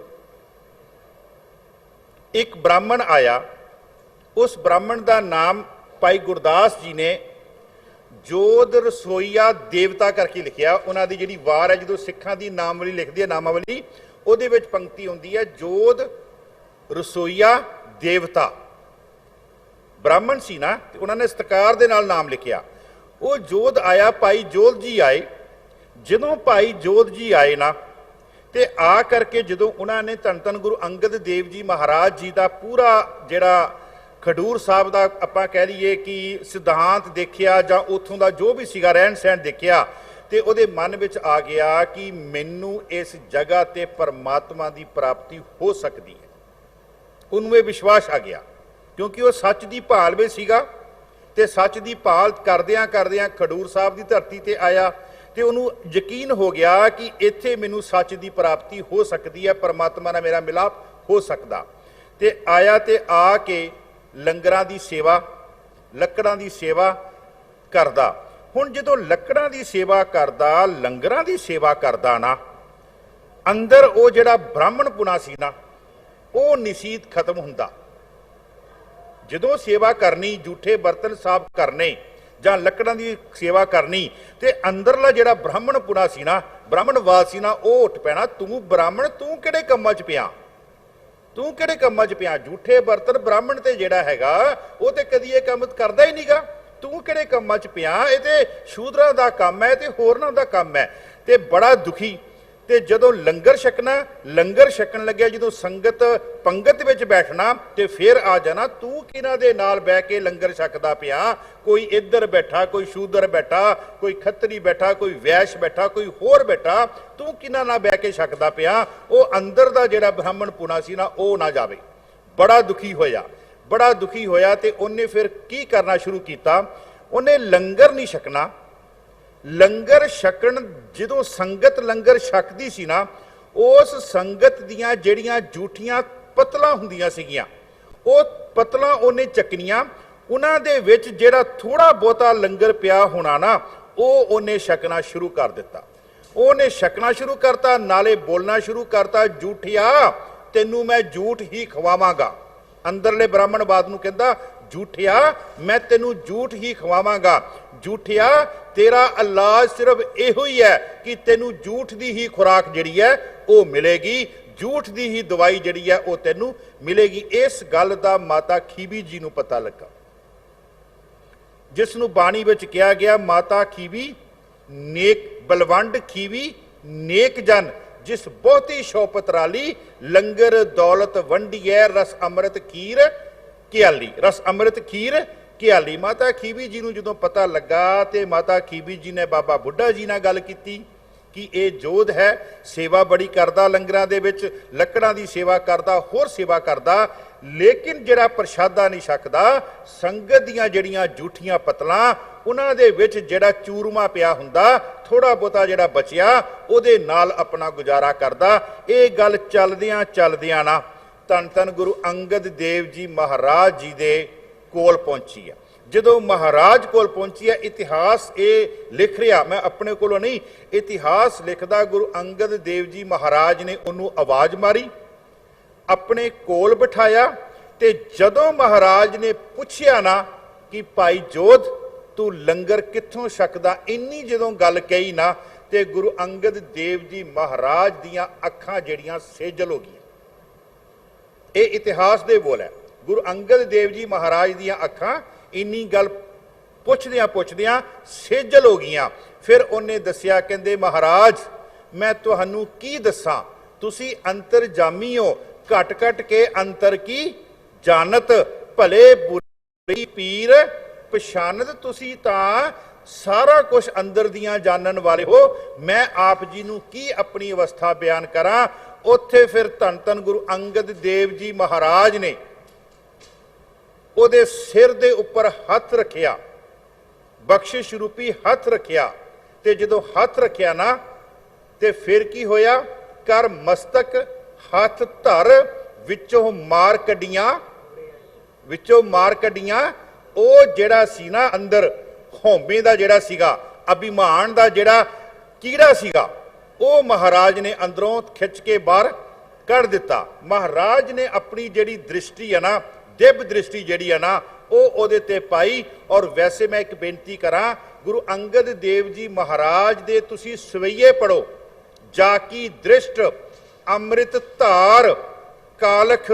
S1: ਇੱਕ ਬ੍ਰਾਹਮਣ ਆਇਆ। ਉਸ ਬ੍ਰਾਹਮਣ ਦਾ ਨਾਮ ਭਾਈ ਗੁਰਦਾਸ ਜੀ ਨੇ ਜੋਧ ਰਸੋਈਆ ਦੇਵਤਾ ਕਰਕੇ ਲਿਖਿਆ। ਉਹਨਾਂ ਦੀ ਜਿਹੜੀ ਵਾਰ ਹੈ, ਜਦੋਂ ਸਿੱਖਾਂ ਦੀ ਨਾਮਵਲੀ ਲਿਖਦੀ ਹੈ, ਨਾਮਾਵਲੀ, ਉਹਦੇ ਵਿੱਚ ਪੰਕਤੀ ਹੁੰਦੀ ਹੈ ਜੋਧ ਰਸੋਈਆ ਦੇਵਤਾ। ਬ੍ਰਾਹਮਣ ਸੀ ਨਾ, ਉਹਨਾਂ ਨੇ ਸਤਿਕਾਰ ਦੇ ਨਾਲ ਨਾਮ ਲਿਖਿਆ। ਉਹ ਜੋਧ ਆਇਆ, ਭਾਈ ਜੋਧ ਜੀ ਆਏ। ਜਦੋਂ ਭਾਈ ਜੋਧ ਜੀ ਆਏ ਨਾ, ਤੇ ਆ ਕਰਕੇ ਜਦੋਂ ਉਹਨਾਂ ਨੇ ਧੰਨ ਧੰਨ ਗੁਰੂ ਅੰਗਦ ਦੇਵ ਜੀ ਮਹਾਰਾਜ ਜੀ ਦਾ ਪੂਰਾ ਜਿਹੜਾ ਖਡੂਰ ਸਾਹਿਬ ਦਾ ਆਪਾਂ ਕਹਿ ਲਈਏ ਕਿ ਸਿਧਾਂਤ ਦੇਖਿਆ, ਜਾਂ ਉੱਥੋਂ ਦਾ ਜੋ ਵੀ ਸੀਗਾ ਰਹਿਣ ਸਹਿਣ ਦੇਖਿਆ, ਤੇ ਉਹਦੇ ਮਨ ਵਿੱਚ ਆ ਗਿਆ ਕਿ ਮੈਨੂੰ ਇਸ ਜਗ੍ਹਾ ਤੇ ਪਰਮਾਤਮਾ ਦੀ ਪ੍ਰਾਪਤੀ ਹੋ ਸਕਦੀ ਹੈ। ਉਹਨੂੰ ਇਹ ਵਿਸ਼ਵਾਸ ਆ ਗਿਆ, ਕਿਉਂਕਿ ਉਹ ਸੱਚ ਦੀ ਭਾਲ ਵਿੱਚ ਸੀਗਾ। ਤੇ ਸੱਚ ਦੀ ਭਾਲ ਕਰਦਿਆਂ ਕਰਦਿਆਂ ਖਡੂਰ ਸਾਹਿਬ ਦੀ ਧਰਤੀ ਤੇ ਆਇਆ, ਤੇ ਉਹਨੂੰ ਯਕੀਨ ਹੋ ਗਿਆ ਕਿ ਇੱਥੇ ਮੈਨੂੰ ਸੱਚ ਦੀ ਪ੍ਰਾਪਤੀ ਹੋ ਸਕਦੀ ਹੈ, ਪਰਮਾਤਮਾ ਨਾਲ ਮੇਰਾ ਮਿਲਾਪ ਹੋ ਸਕਦਾ। ਤੇ ਆਇਆ ਤੇ ਆ ਕੇ ਲੰਗਰਾਂ ਦੀ ਸੇਵਾ, ਲੱਕੜਾਂ ਦੀ ਸੇਵਾ ਕਰਦਾ। ਹੁਣ ਜਦੋਂ ਲੱਕੜਾਂ ਦੀ ਸੇਵਾ ਕਰਦਾ, ਲੰਗਰਾਂ ਦੀ ਸੇਵਾ ਕਰਦਾ ਨਾ, ਅੰਦਰ ਉਹ ਜਿਹੜਾ ਬ੍ਰਾਹਮਣ ਪੁਣਾ ਸੀ ਨਾ, ਉਹ ਨਿਸ਼ੀਤ ਖਤਮ ਹੁੰਦਾ। ਜਦੋਂ ਸੇਵਾ ਕਰਨੀ, ਝੂਠੇ ਬਰਤਨ ਸਾਫ਼ ਕਰਨੇ ਜਾਂ ਲੱਕੜਾਂ ਦੀ ਸੇਵਾ ਕਰਨੀ, ਤੇ ਅੰਦਰਲਾ ਜਿਹੜਾ ਬ੍ਰਾਹਮਣ ਪੁਣਾ ਸੀ ਨਾ, ਬ੍ਰਾਹਮਣਵਾਦ ਸੀ ਨਾ, ਉਹ ਉੱਠ ਪੈਣਾ, ਤੂੰ ਬ੍ਰਾਹਮਣ, ਤੂੰ ਕਿਹੜੇ ਕੰਮਾਂ 'ਚ ਪਿਆ, ਤੂੰ ਕਿਹੜੇ ਕੰਮਾਂ 'ਚ ਪਿਆ। ਝੂਠੇ ਬਰਤਨ ਬ੍ਰਾਹਮਣ ਤੇ ਜਿਹੜਾ ਹੈਗਾ ਉਹ ਤੇ ਕਦੀ ਇਹ ਕੰਮ ਕਰਦਾ ਹੀ ਨਹੀਂਗਾ, ਤੂੰ ਕਿਹੜੇ ਕੰਮਾਂ 'ਚ ਪਿਆ, ਇਹ ਤੇ ਸ਼ੂਦਰਾਂ ਦਾ ਕੰਮ ਹੈ ਤੇ ਹੋਰਨਾਂ ਦਾ ਕੰਮ ਹੈ। ਤੇ ਬੜਾ ਦੁਖੀ। ਤੇ ਜਦੋਂ ਲੰਗਰ ਛਕਣਾ, ਲੰਗਰ ਛਕਣ ਲੱਗਿਆ, ਜਦੋਂ ਸੰਗਤ ਪੰਗਤ ਵਿੱਚ ਬੈਠਣਾ, ਤੇ ਫਿਰ ਆ ਜਾਣਾ, ਤੂੰ ਕਿਹਨਾਂ ਦੇ ਨਾਲ ਬਹਿ ਕੇ ਲੰਗਰ ਛਕਦਾ ਪਿਆ, ਕੋਈ ਇੱਧਰ ਬੈਠਾ, ਕੋਈ ਸ਼ੂਦਰ ਬੈਠਾ, ਕੋਈ ਖੱਤਰੀ ਬੈਠਾ, ਕੋਈ ਵੈਸ਼ ਬੈਠਾ, ਕੋਈ ਹੋਰ ਬੈਠਾ, ਤੂੰ ਕਿਹਨਾਂ ਨਾਲ ਬਹਿ ਕੇ ਛਕਦਾ ਪਿਆ। ਉਹ ਅੰਦਰ ਦਾ ਜਿਹੜਾ ਬ੍ਰਾਹਮਣ ਪੁਣਾ ਸੀ ਨਾ, ਉਹ ਨਾ ਜਾਵੇ। ਬੜਾ ਦੁਖੀ ਹੋਇਆ, ਬੜਾ ਦੁਖੀ ਹੋਇਆ। ਤੇ ਉਹਨੇ ਫਿਰ ਕੀ ਕਰਨਾ ਸ਼ੁਰੂ ਕੀਤਾ, ਉਹਨੇ ਲੰਗਰ ਨਹੀਂ ਛਕਣਾ। ਲੰਗਰ ਛਕਣ, ਜਦੋਂ ਸੰਗਤ ਲੰਗਰ ਛਕਦੀ ਸੀ ਨਾ, ਉਸ ਸੰਗਤ ਦੀਆਂ ਜਿਹੜੀਆਂ ਝੂਠੀਆਂ ਪਤਲਾਂ ਹੁੰਦੀਆਂ ਸੀਗੀਆਂ, ਉਹ ਪਤਲਾਂ ਉਹਨੇ ਚੱਕਣੀਆਂ। ਉਹਨਾਂ ਦੇ ਵਿੱਚ ਜਿਹੜਾ ਥੋੜਾ ਬਹੁਤਾ ਲੰਗਰ ਪਿਆ ਹੋਣਾ ਨਾ, ਉਹ ਉਹਨੇ ਛਕਣਾ ਸ਼ੁਰੂ ਕਰ ਦਿੱਤਾ। ਉਹਨੇ ਛਕਣਾ ਸ਼ੁਰੂ ਕਰਤਾ, ਨਾਲੇ ਬੋਲਣਾ ਸ਼ੁਰੂ ਕਰਤਾ, ਝੂਠਿਆ ਤੈਨੂੰ ਮੈਂ ਝੂਠ ਹੀ ਖਵਾਵਾਂਗਾ। ਅੰਦਰਲੇ ਬ੍ਰਾਹਮਣਵਾਦ ਨੂੰ ਕਹਿੰਦਾ, ਝੂਠਿਆ ਮੈਂ ਤੈਨੂੰ ਝੂਠ ਹੀ ਖਵਾਵਾਂਗਾ। ਝੂਠਿਆ ਤੇਰਾ ਇਲਾਜ ਸਿਰਫ ਇਹੋ ਹੀ ਹੈ ਕਿ ਤੈਨੂੰ ਝੂਠ ਦੀ ਹੀ ਖੁਰਾਕ ਜਿਹੜੀ ਹੈ ਉਹ ਮਿਲੇਗੀ, ਝੂਠ ਦੀ ਹੀ ਦਵਾਈ ਜਿਹੜੀ ਹੈ ਉਹ ਤੈਨੂੰ ਮਿਲੇਗੀ। ਇਸ ਗੱਲ ਦਾ ਮਾਤਾ ਖੀਵੀ ਜੀ ਨੂੰ ਪਤਾ ਲੱਗਾ, ਜਿਸ ਨੂੰ ਬਾਣੀ ਵਿੱਚ ਕਿਹਾ ਗਿਆ, ਮਾਤਾ ਖੀਵੀ ਨੇਕ ਬਲਵੰਡ ਖੀਵੀ ਨੇਕ ਜਨ, ਜਿਸ ਬਹੁਤੀ ਸ਼ੌਪਤ ਰਾਲੀ, ਲੰਗਰ ਦੌਲਤ ਵੰਡੀਐ, ਰਸ ਅੰਮ੍ਰਿਤ ਖੀਰ ਘਿਆਲੀ। ਰਸ ਅੰਮ੍ਰਿਤ ਖੀਰ ਘਿਆਲੀ। ਮਾਤਾ ਖੀਵੀ ਜੀ ਨੂੰ ਜਦੋਂ ਪਤਾ ਲੱਗਾ, ਤੇ ਮਾਤਾ ਖੀਵੀ ਜੀ ਨੇ ਬਾਬਾ ਬੁੱਢਾ ਜੀ ਨਾਲ ਗੱਲ ਕੀਤੀ ਕਿ ਇਹ ਜੋਧ ਹੈ, ਸੇਵਾ ਬੜੀ ਕਰਦਾ, ਲੰਗਰਾਂ ਦੇ ਵਿੱਚ ਲੱਕੜਾਂ ਦੀ ਸੇਵਾ ਕਰਦਾ, ਹੋਰ ਸੇਵਾ ਕਰਦਾ, ਲੇਕਿਨ ਜਿਹੜਾ ਪ੍ਰਸ਼ਾਦਾ ਨਹੀਂ ਛਕਦਾ, ਸੰਗਤ ਦੀਆਂ ਜਿਹੜੀਆਂ ਝੂਠੀਆਂ ਪਤਲਾਂ, ਉਹਨਾਂ ਦੇ ਵਿੱਚ ਜਿਹੜਾ ਚੂਰਮਾ ਪਿਆ ਹੁੰਦਾ, ਥੋੜਾ ਬਹੁਤਾ ਜਿਹੜਾ ਬਚਿਆ, ਉਹਦੇ ਨਾਲ ਆਪਣਾ ਗੁਜ਼ਾਰਾ ਕਰਦਾ। ਇਹ ਗੱਲ ਚੱਲਦਿਆਂ ਚੱਲਦਿਆਂ ਨਾ ਧੰਨ ਧੰਨ ਗੁਰੂ ਅੰਗਦ ਦੇਵ ਜੀ ਮਹਾਰਾਜ ਜੀ ਦੇ ਕੋਲ ਪਹੁੰਚੀ ਆ। ਜਦੋਂ ਮਹਾਰਾਜ ਕੋਲ ਪਹੁੰਚੀ ਆ, ਇਤਿਹਾਸ ਇਹ ਲਿਖ ਰਿਹਾ, ਮੈਂ ਆਪਣੇ ਕੋਲੋਂ ਨਹੀਂ, ਇਤਿਹਾਸ ਲਿਖਦਾ, ਗੁਰੂ ਅੰਗਦ ਦੇਵ ਜੀ ਮਹਾਰਾਜ ਨੇ ਉਹਨੂੰ ਆਵਾਜ਼ ਮਾਰੀ, ਆਪਣੇ ਕੋਲ ਬਿਠਾਇਆ। ਤੇ ਜਦੋਂ ਮਹਾਰਾਜ ਨੇ ਪੁੱਛਿਆ ਨਾ ਕਿ ਭਾਈ ਜੋਧ ਤੂੰ ਲੰਗਰ ਕਿੱਥੋਂ ਛਕਦਾ, ਇੰਨੀ ਜਦੋਂ ਗੱਲ ਕਹੀ ਨਾ, ਤੇ ਗੁਰੂ ਅੰਗਦ ਦੇਵ ਜੀ ਮਹਾਰਾਜ ਦੀਆਂ ਅੱਖਾਂ ਜਿਹੜੀਆਂ ਸੇਜਲ ਹੋ ਗਈਆਂ। ਇਹ ਇਤਿਹਾਸ ਦੇ ਬੋਲ ਹੈ। ਗੁਰੂ ਅੰਗਦ ਦੇਵ ਜੀ ਮਹਾਰਾਜ ਦੀਆਂ ਅੱਖਾਂ ਇੰਨੀ ਗੱਲ ਪੁੱਛਦਿਆਂ ਪੁੱਛਦਿਆਂ ਸੇਜਲ ਹੋ ਗਈਆਂ। ਫਿਰ ਉਹਨੇ ਦੱਸਿਆ, ਕਹਿੰਦੇ ਮਹਾਰਾਜ ਮੈਂ ਤੁਹਾਨੂੰ ਕੀ ਦੱਸਾਂ, ਤੁਸੀਂ ਅੰਤਰਜਾਮੀ ਹੋ, ਘਟ ਘਟ ਕੇ ਅੰਤਰ ਕੀ ਜਾਣਤ, ਭਲੇ ਬੁਰੀ ਪੀਰ ਪਛਾਨਤ, ਤੁਸੀਂ ਤਾਂ ਸਾਰਾ ਕੁਝ ਅੰਦਰ ਦੀਆਂ ਜਾਣਨ ਵਾਲੇ ਹੋ। ਮੈਂ ਆਪ ਜੀ ਨੂੰ ਕੀ ਆਪਣੀ ਅਵਸਥਾ ਬਿਆਨ ਕਰਾਂ। ਉੱਥੇ ਫਿਰ ਧੰਨ ਧੰਨ ਗੁਰੂ ਅੰਗਦ ਦੇਵ ਜੀ ਮਹਾਰਾਜ ਨੇ ਉਹਦੇ ਸਿਰ ਦੇ ਉੱਪਰ ਹੱਥ ਰੱਖਿਆ, ਬਖਸ਼ਿਸ਼ ਰੂਪੀ ਹੱਥ ਰੱਖਿਆ। ਤੇ ਜਦੋਂ ਹੱਥ ਰੱਖਿਆ ਨਾ ਤੇ ਫਿਰ ਕੀ ਹੋਇਆ, ਕਰ ਮਸਤਕ ਹੱਥ ਧਰ, ਵਿੱਚੋਂ ਮਾਰ ਕੱਢੀਆਂ, ਵਿੱਚੋਂ ਮਾਰ ਕੱਢੀਆਂ। ਉਹ ਜਿਹੜਾ ਸੀ ਨਾ ਅੰਦਰ ਹਉਮੈ ਦਾ ਜਿਹੜਾ ਸੀਗਾ, ਅਭਿਮਾਨ ਦਾ ਜਿਹੜਾ ਕੀੜਾ ਸੀਗਾ, ਉਹ ਮਹਾਰਾਜ ਨੇ ਅੰਦਰੋਂ ਖਿੱਚ ਕੇ ਬਾਹਰ ਕੱਢ ਦਿੱਤਾ। ਮਹਾਰਾਜ ਨੇ ਆਪਣੀ ਜਿਹੜੀ ਦ੍ਰਿਸ਼ਟੀ ਹੈ ਨਾ, ਦਿਵ ਦ੍ਰਿਸ਼ਟੀ ਜਿਹੜੀ ਹੈ ਨਾ, ਉਹ ਉਹਦੇ ਤੇ ਪਾਈ। ਔਰ ਵੈਸੇ ਮੈਂ ਇੱਕ ਬੇਨਤੀ ਕਰਾਂ, ਗੁਰੂ ਅੰਗਦ ਦੇਵ ਜੀ ਮਹਾਰਾਜ ਦੇ ਤੁਸੀਂ ਸਵਈਏ ਪੜੋ, ਜਾ ਕੀ ਦ੍ਰਿਸ਼ਟ ਅੰਮ੍ਰਿਤ ਧਾਰ, ਕਾਲਖ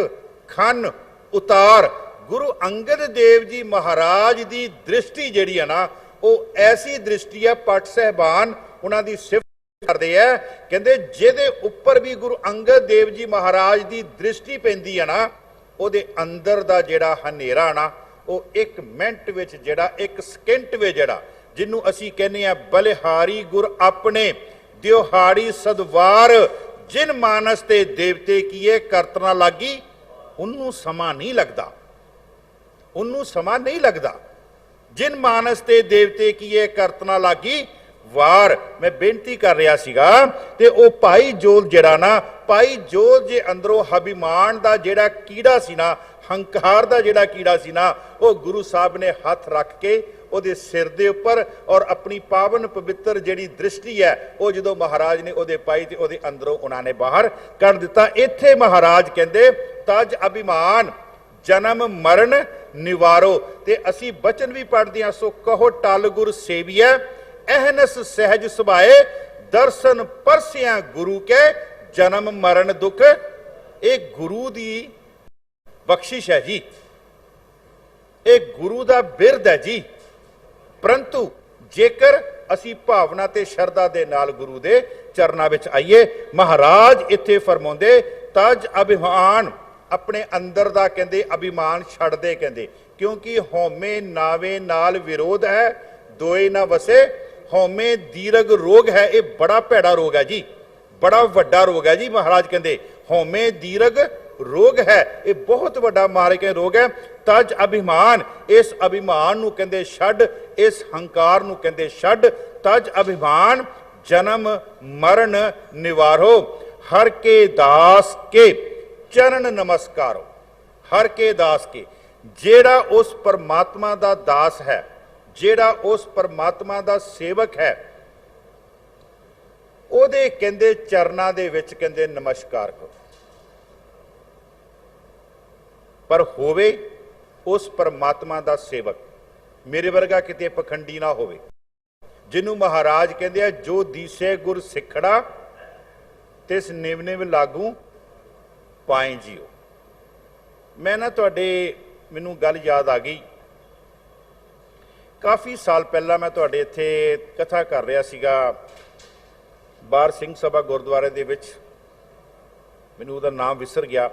S1: ਖੰਨ ਉਤਾਰ। ਗੁਰੂ ਅੰਗਦ ਦੇਵ ਜੀ ਮਹਾਰਾਜ ਦੀ ਦ੍ਰਿਸ਼ਟੀ ਜਿਹੜੀ ਹੈ ਨਾ, ਉਹ ਐਸੀ ਦ੍ਰਿਸ਼ਟੀ ਹੈ, ਪਟ ਸਹਿਬਾਨ ਉਹਨਾਂ ਦੀ ਸਿਫਤ ਕਰਦੇ ਹੈ, ਕਹਿੰਦੇ ਜਿਹਦੇ ਉੱਪਰ ਵੀ ਗੁਰੂ ਅੰਗਦ ਦੇਵ ਜੀ ਮਹਾਰਾਜ ਦੀ ਦ੍ਰਿਸ਼ਟੀ ਪੈਂਦੀ ਹੈ ਨਾ, ਉਹਦੇ ਅੰਦਰ ਦਾ ਜਿਹੜਾ ਹਨੇਰਾ ਨਾ, ਉਹ 1 ਮਿੰਟ ਵਿੱਚ ਜਿਹੜਾ 1 ਸਕਿੰਟ ਵਿੱਚ ਜਿਹੜਾ, ਜਿਹਨੂੰ ਅਸੀਂ ਕਹਿੰਦੇ ਆ ਬਲਿਹਾਰੀ ਗੁਰ ਆਪਣੇ ਦਿਹਾੜੀ ਸਦਵਾਰ, ਜਿਨ ਮਾਨਸ ਤੇ ਦੇਵਤੇ ਕੀਏ ਕਰਤ ਨਾ ਲਾਗੀ, ਉਹਨੂੰ ਸਮਾਂ ਨਹੀਂ ਲੱਗਦਾ, ਉਹਨੂੰ ਸਮਾਂ ਨਹੀਂ ਲੱਗਦਾ। ਜਿਨ ਮਾਨਸ ਤੇ ਦੇਵਤੇ ਕੀਏ ਕਰਤ ਨਾ ਲਾਗੀ ਵਾਰ। ਮੈਂ ਬੇਨਤੀ ਕਰ ਰਿਹਾ ਸੀਗਾ, ਤੇ ਉਹ ਭਾਈ ਜੋਧ ਜਿਹੜਾ ਨਾ, ਭਾਈ ਜੋਧ ਜੇ ਅੰਦਰੋਂ ਅਭਿਮਾਨ ਦਾ ਜਿਹੜਾ ਕੀੜਾ ਸੀ ਨਾ, ਹੰਕਾਰ ਦਾ ਜਿਹੜਾ ਕੀੜਾ ਸੀ ਨਾ, ਉਹ ਗੁਰੂ ਸਾਹਿਬ ਨੇ ਹੱਥ ਰੱਖ ਕੇ ਉਹਦੇ ਸਿਰ ਦੇ ਉੱਪਰ, ਔਰ ਆਪਣੀ ਪਾਵਨ ਪਵਿੱਤਰ ਜਿਹੜੀ ਦ੍ਰਿਸ਼ਟੀ ਹੈ, ਉਹ ਜਦੋਂ ਮਹਾਰਾਜ ਨੇ ਉਹਦੇ ਪਾਈ ਤੇ ਉਹਦੇ ਅੰਦਰੋਂ ਉਹਨਾਂ ਨੇ ਬਾਹਰ ਕੱਢ ਦਿੱਤਾ। ਇੱਥੇ ਮਹਾਰਾਜ ਕਹਿੰਦੇ ਤਜ ਅਭਿਮਾਨ ਜਨਮ ਮਰਨ ਨਿਵਾਰੋ। ਤੇ ਅਸੀਂ ਬਚਨ ਵੀ ਪੜ੍ਹਦੇ ਹਾਂ, ਸੋ ਕਹੋ ਟਲ ਗੁਰ ਸੇਵੀਐ, ਅਹਨਸ ਸਹਿਜ ਸੁਭਾਏ, ਦਰਸ਼ਨ ਪਰਸਿਆ ਗੁਰੂ ਕੇ, ਜਨਮ ਮਰਨ ਦੁੱਖ। ਇਹ ਗੁਰੂ ਦੀ ਬਖਸ਼ਿਸ਼ ਹੈ ਜੀ, ਇਹ ਗੁਰੂ ਦਾ ਬਿਰਦ ਹੈ ਜੀ। ਪਰੰਤੂ ਜੇਕਰ ਅਸੀਂ ਭਾਵਨਾ ਤੇ ਸ਼ਰਧਾ ਦੇ ਨਾਲ ਗੁਰੂ ਦੇ ਚਰਨਾਂ ਵਿੱਚ ਆਈਏ, ਮਹਾਰਾਜ ਇੱਥੇ ਫਰਮਾਉਂਦੇ ਤਜ ਅਭਿਮਾਨ, ਆਪਣੇ ਅੰਦਰ ਦਾ ਕਹਿੰਦੇ ਅਭਿਮਾਨ ਛੱਡ ਦੇ, ਕਹਿੰਦੇ ਕਿਉਂਕਿ ਹਉਮੈ ਨਾਵੇ ਨਾਲ ਵਿਰੋਧ ਹੈ, ਦੋਏ ਨਾ ਵਸੇ। ਹਉਮੈ ਦੀਰਘ ਰੋਗ ਹੈ, ਇਹ ਬੜਾ ਭੈੜਾ ਰੋਗ ਹੈ ਜੀ, ਬੜਾ ਵੱਡਾ ਰੋਗ ਹੈ ਜੀ। ਮਹਾਰਾਜ ਕਹਿੰਦੇ ਹਉਮੈ ਦੀਰਘ ਰੋਗ ਹੈ, ਇਹ ਬਹੁਤ ਵੱਡਾ ਮਾਰਕ ਰੋਗ ਹੈ। ਤਜ ਅਭਿਮਾਨ, ਇਸ ਅਭਿਮਾਨ ਨੂੰ ਕਹਿੰਦੇ ਛੱਡ, ਇਸ ਹੰਕਾਰ ਨੂੰ ਕਹਿੰਦੇ ਛੱਡ। ਤਜ ਅਭਿਮਾਨ ਜਨਮ ਮਰਨ ਨਿਵਾਰੋ, ਹਰ ਕੇ ਦਾਸ ਕੇ ਚਰਨ ਨਮਸਕਾਰੋ। ਹਰ ਕੇ ਦਾਸ ਕੇ, ਜਿਹੜਾ ਉਸ ਪਰਮਾਤਮਾ ਦਾ ਦਾਸ ਹੈ, ਜਿਹੜਾ ਉਸ ਪਰਮਾਤਮਾ ਦਾ ਸੇਵਕ ਹੈ, ਉਹਦੇ ਕਹਿੰਦੇ ਚਰਨਾਂ ਦੇ ਵਿੱਚ ਕਹਿੰਦੇ ਨਮਸਕਾਰ ਕਰੋ। ਪਰ ਹੋਵੇ ਉਸ ਪਰਮਾਤਮਾ ਦਾ ਸੇਵਕ, ਮੇਰੇ ਵਰਗਾ ਕਿਤੇ ਪਖੰਡੀ ਨਾ ਹੋਵੇ, ਜਿਹਨੂੰ ਮਹਾਰਾਜ ਕਹਿੰਦੇ ਆ ਜੋ ਦੀਸੇ ਗੁਰ ਸਿੱਖੜਾ, ਤਿਸ ਨਿਵ ਨਿਵ ਲਾਗੂ ਪਾਏ ਜੀਓ। ਮੈਂ ਨਾ ਤੁਹਾਡੇ, ਮੈਨੂੰ ਗੱਲ ਯਾਦ ਆ ਗਈ, ਕਾਫੀ ਸਾਲ ਪਹਿਲਾਂ ਮੈਂ ਤੁਹਾਡੇ ਇੱਥੇ ਕਥਾ ਕਰ ਰਿਹਾ ਸੀਗਾ ਬਾਰ ਸਿੰਘ ਸਭਾ ਗੁਰਦੁਆਰੇ ਦੇ ਵਿੱਚ, ਮੈਨੂੰ ਉਹਦਾ ਨਾਮ ਵਿਸਰ ਗਿਆ।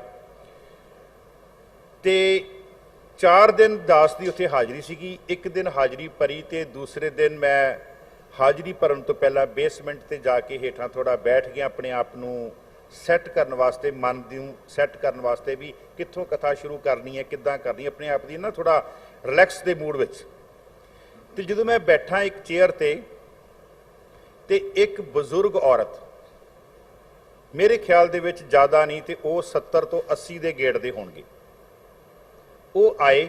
S1: ਤੇ 4 ਦਿਨ ਦਾਸ ਦੀ ਉੱਥੇ ਹਾਜ਼ਰੀ ਸੀਗੀ। ਇੱਕ ਦਿਨ ਹਾਜ਼ਰੀ ਭਰੀ ਤੇ ਦੂਸਰੇ ਦਿਨ ਮੈਂ ਹਾਜ਼ਰੀ ਭਰਨ ਤੋਂ ਪਹਿਲਾਂ ਬੇਸਮੈਂਟ ਤੇ ਜਾ ਕੇ ਹੇਠਾਂ ਥੋੜਾ ਬੈਠ ਗਿਆ, ਆਪਣੇ ਆਪ ਨੂੰ ਸੈੱਟ ਕਰਨ ਵਾਸਤੇ, ਮਨ ਨੂੰ ਸੈੱਟ ਕਰਨ ਵਾਸਤੇ ਵੀ ਕਿੱਥੋਂ ਕਥਾ ਸ਼ੁਰੂ ਕਰਨੀ ਹੈ, ਕਿੱਦਾਂ ਕਰਨੀ, ਆਪਣੇ ਆਪ ਦੀ ਨਾ ਥੋੜਾ ਰਿਲੈਕਸ ਦੇ ਮੂਡ ਵਿੱਚ। ਤੇ ਜਦੋਂ ਮੈਂ ਬੈਠਾ ਇੱਕ ਚੇਅਰ ਤੇ ਇੱਕ ਬਜ਼ੁਰਗ ਔਰਤ, ਮੇਰੇ ਖਿਆਲ ਦੇ ਵਿੱਚ ਜ਼ਿਆਦਾ ਨਹੀਂ ਤੇ ਉਹ 70 ਤੋਂ 80 ਦੇ ਗੇੜ ਦੇ ਹੋਣਗੇ, ਉਹ ਆਏ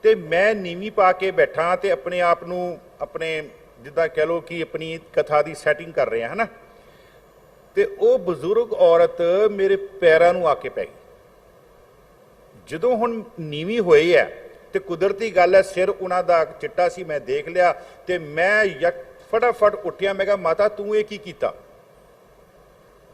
S1: ਤੇ ਮੈਂ ਨੀਵੀਂ ਪਾ ਕੇ ਬੈਠਾ ਤੇ ਆਪਣੇ ਆਪ ਨੂੰ, ਆਪਣੇ ਜਿੱਦਾਂ ਕਹਿ ਲਓ ਕਿ ਆਪਣੀ ਕਥਾ ਦੀ ਸੈਟਿੰਗ ਕਰ ਰਹੇ ਹਾਂ, ਹੈ ਨਾ। ਤੇ ਉਹ ਬਜ਼ੁਰਗ ਔਰਤ ਮੇਰੇ ਪੈਰਾਂ ਨੂੰ ਆ ਕੇ ਪੈ ਗਈ। ਜਦੋਂ ਹੁਣ ਨੀਵੀਂ ਹੋਈ ਹੈ ਤੇ ਕੁਦਰਤੀ ਗੱਲ ਹੈ, ਸਿਰ ਉਹਨਾਂ ਦਾ ਚਿੱਟਾ ਸੀ, ਮੈਂ ਦੇਖ ਲਿਆ ਤੇ ਮੈਂ ਫਟਾਫਟ ਉੱਠਿਆ। ਮੈਂ ਕਿਹਾ ਮਾਤਾ ਤੂੰ ਇਹ ਕੀ ਕੀਤਾ?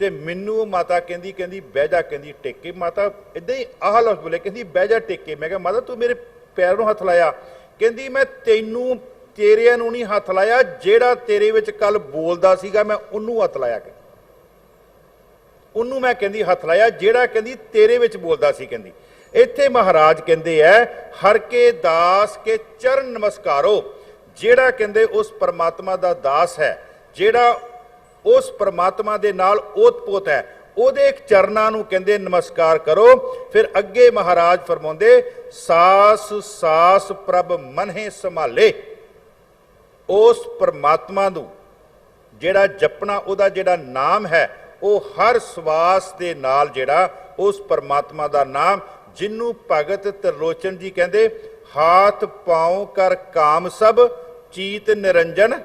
S1: ਤੇ ਮੈਨੂੰ ਮਾਤਾ ਕਹਿੰਦੀ ਬਹਿ ਜਾ, ਕਹਿੰਦੀ ਟੇਕੇ। ਮਾਤਾ ਇਦਾਂ ਹੀ ਆਹ ਲਫ਼ਜ਼ ਬੋਲੇ, ਕਹਿੰਦੀ ਬਹਿ ਜਾ ਟੇਕੇ। ਮੈਂ ਕਿਹਾ ਮਾਤਾ ਤੂੰ ਮੇਰੇ ਪੈਰ ਨੂੰ ਹੱਥ ਲਾਇਆ? ਕਹਿੰਦੀ ਮੈਂ ਤੈਨੂੰ ਤੇਰਿਆਂ ਨੂੰ ਨਹੀਂ ਹੱਥ ਲਾਇਆ, ਜਿਹੜਾ ਤੇਰੇ ਵਿੱਚ ਕੱਲ ਬੋਲਦਾ ਸੀਗਾ ਮੈਂ ਉਹਨੂੰ ਹੱਥ ਲਾਇਆ, ਉਹਨੂੰ ਮੈਂ ਕਹਿੰਦੀ ਹੱਥ ਲਾਇਆ ਜਿਹੜਾ ਕਹਿੰਦੀ ਤੇਰੇ ਵਿੱਚ ਬੋਲਦਾ ਸੀ। ਕਹਿੰਦੀ ਇੱਥੇ ਮਹਾਰਾਜ ਕਹਿੰਦੇ ਐ ਹਰ ਕੇ ਦਾਸ ਕੇ ਚਰਨ ਨਮਸਕਾਰੋ, ਜਿਹੜਾ ਕਹਿੰਦੇ ਉਸ ਪਰਮਾਤਮਾ ਦਾ ਦਾਸ ਹੈ, ਜਿਹੜਾ ਉਸ ਪਰਮਾਤਮਾ ਦੇ ਨਾਲ ਓਤ-ਪੋਤ ਹੈ, ਉਹਦੇ ਚਰਨਾਂ ਨੂੰ ਕਹਿੰਦੇ ਨਮਸਕਾਰ ਕਰੋ। ਫਿਰ ਅੱਗੇ ਮਹਾਰਾਜ ਫਰਮਾਉਂਦੇ ਸਾਸ ਸਾਸ ਪ੍ਰਭ ਮਨਹਿ ਸੰਭਾਲੇ, ਉਸ ਪਰਮਾਤਮਾ ਨੂੰ ਜਿਹੜਾ ਜਪਣਾ, ਉਹਦਾ ਜਿਹੜਾ ਨਾਮ ਹੈ ਉਹ ਹਰ ਸਵਾਸ ਦੇ ਨਾਲ ਜਿਹੜਾ ਉਸ ਪਰਮਾਤਮਾ ਦਾ ਨਾਮ, ਜਿਹਨੂੰ ਭਗਤ ਤਿਰਲੋਚਨ ਜੀ ਕਹਿੰਦੇ ਹਾਥ ਪਾਉ ਕਰ ਕਾਮ ਸਭ ਚੀਤ ਨਿਰੰਜਨ,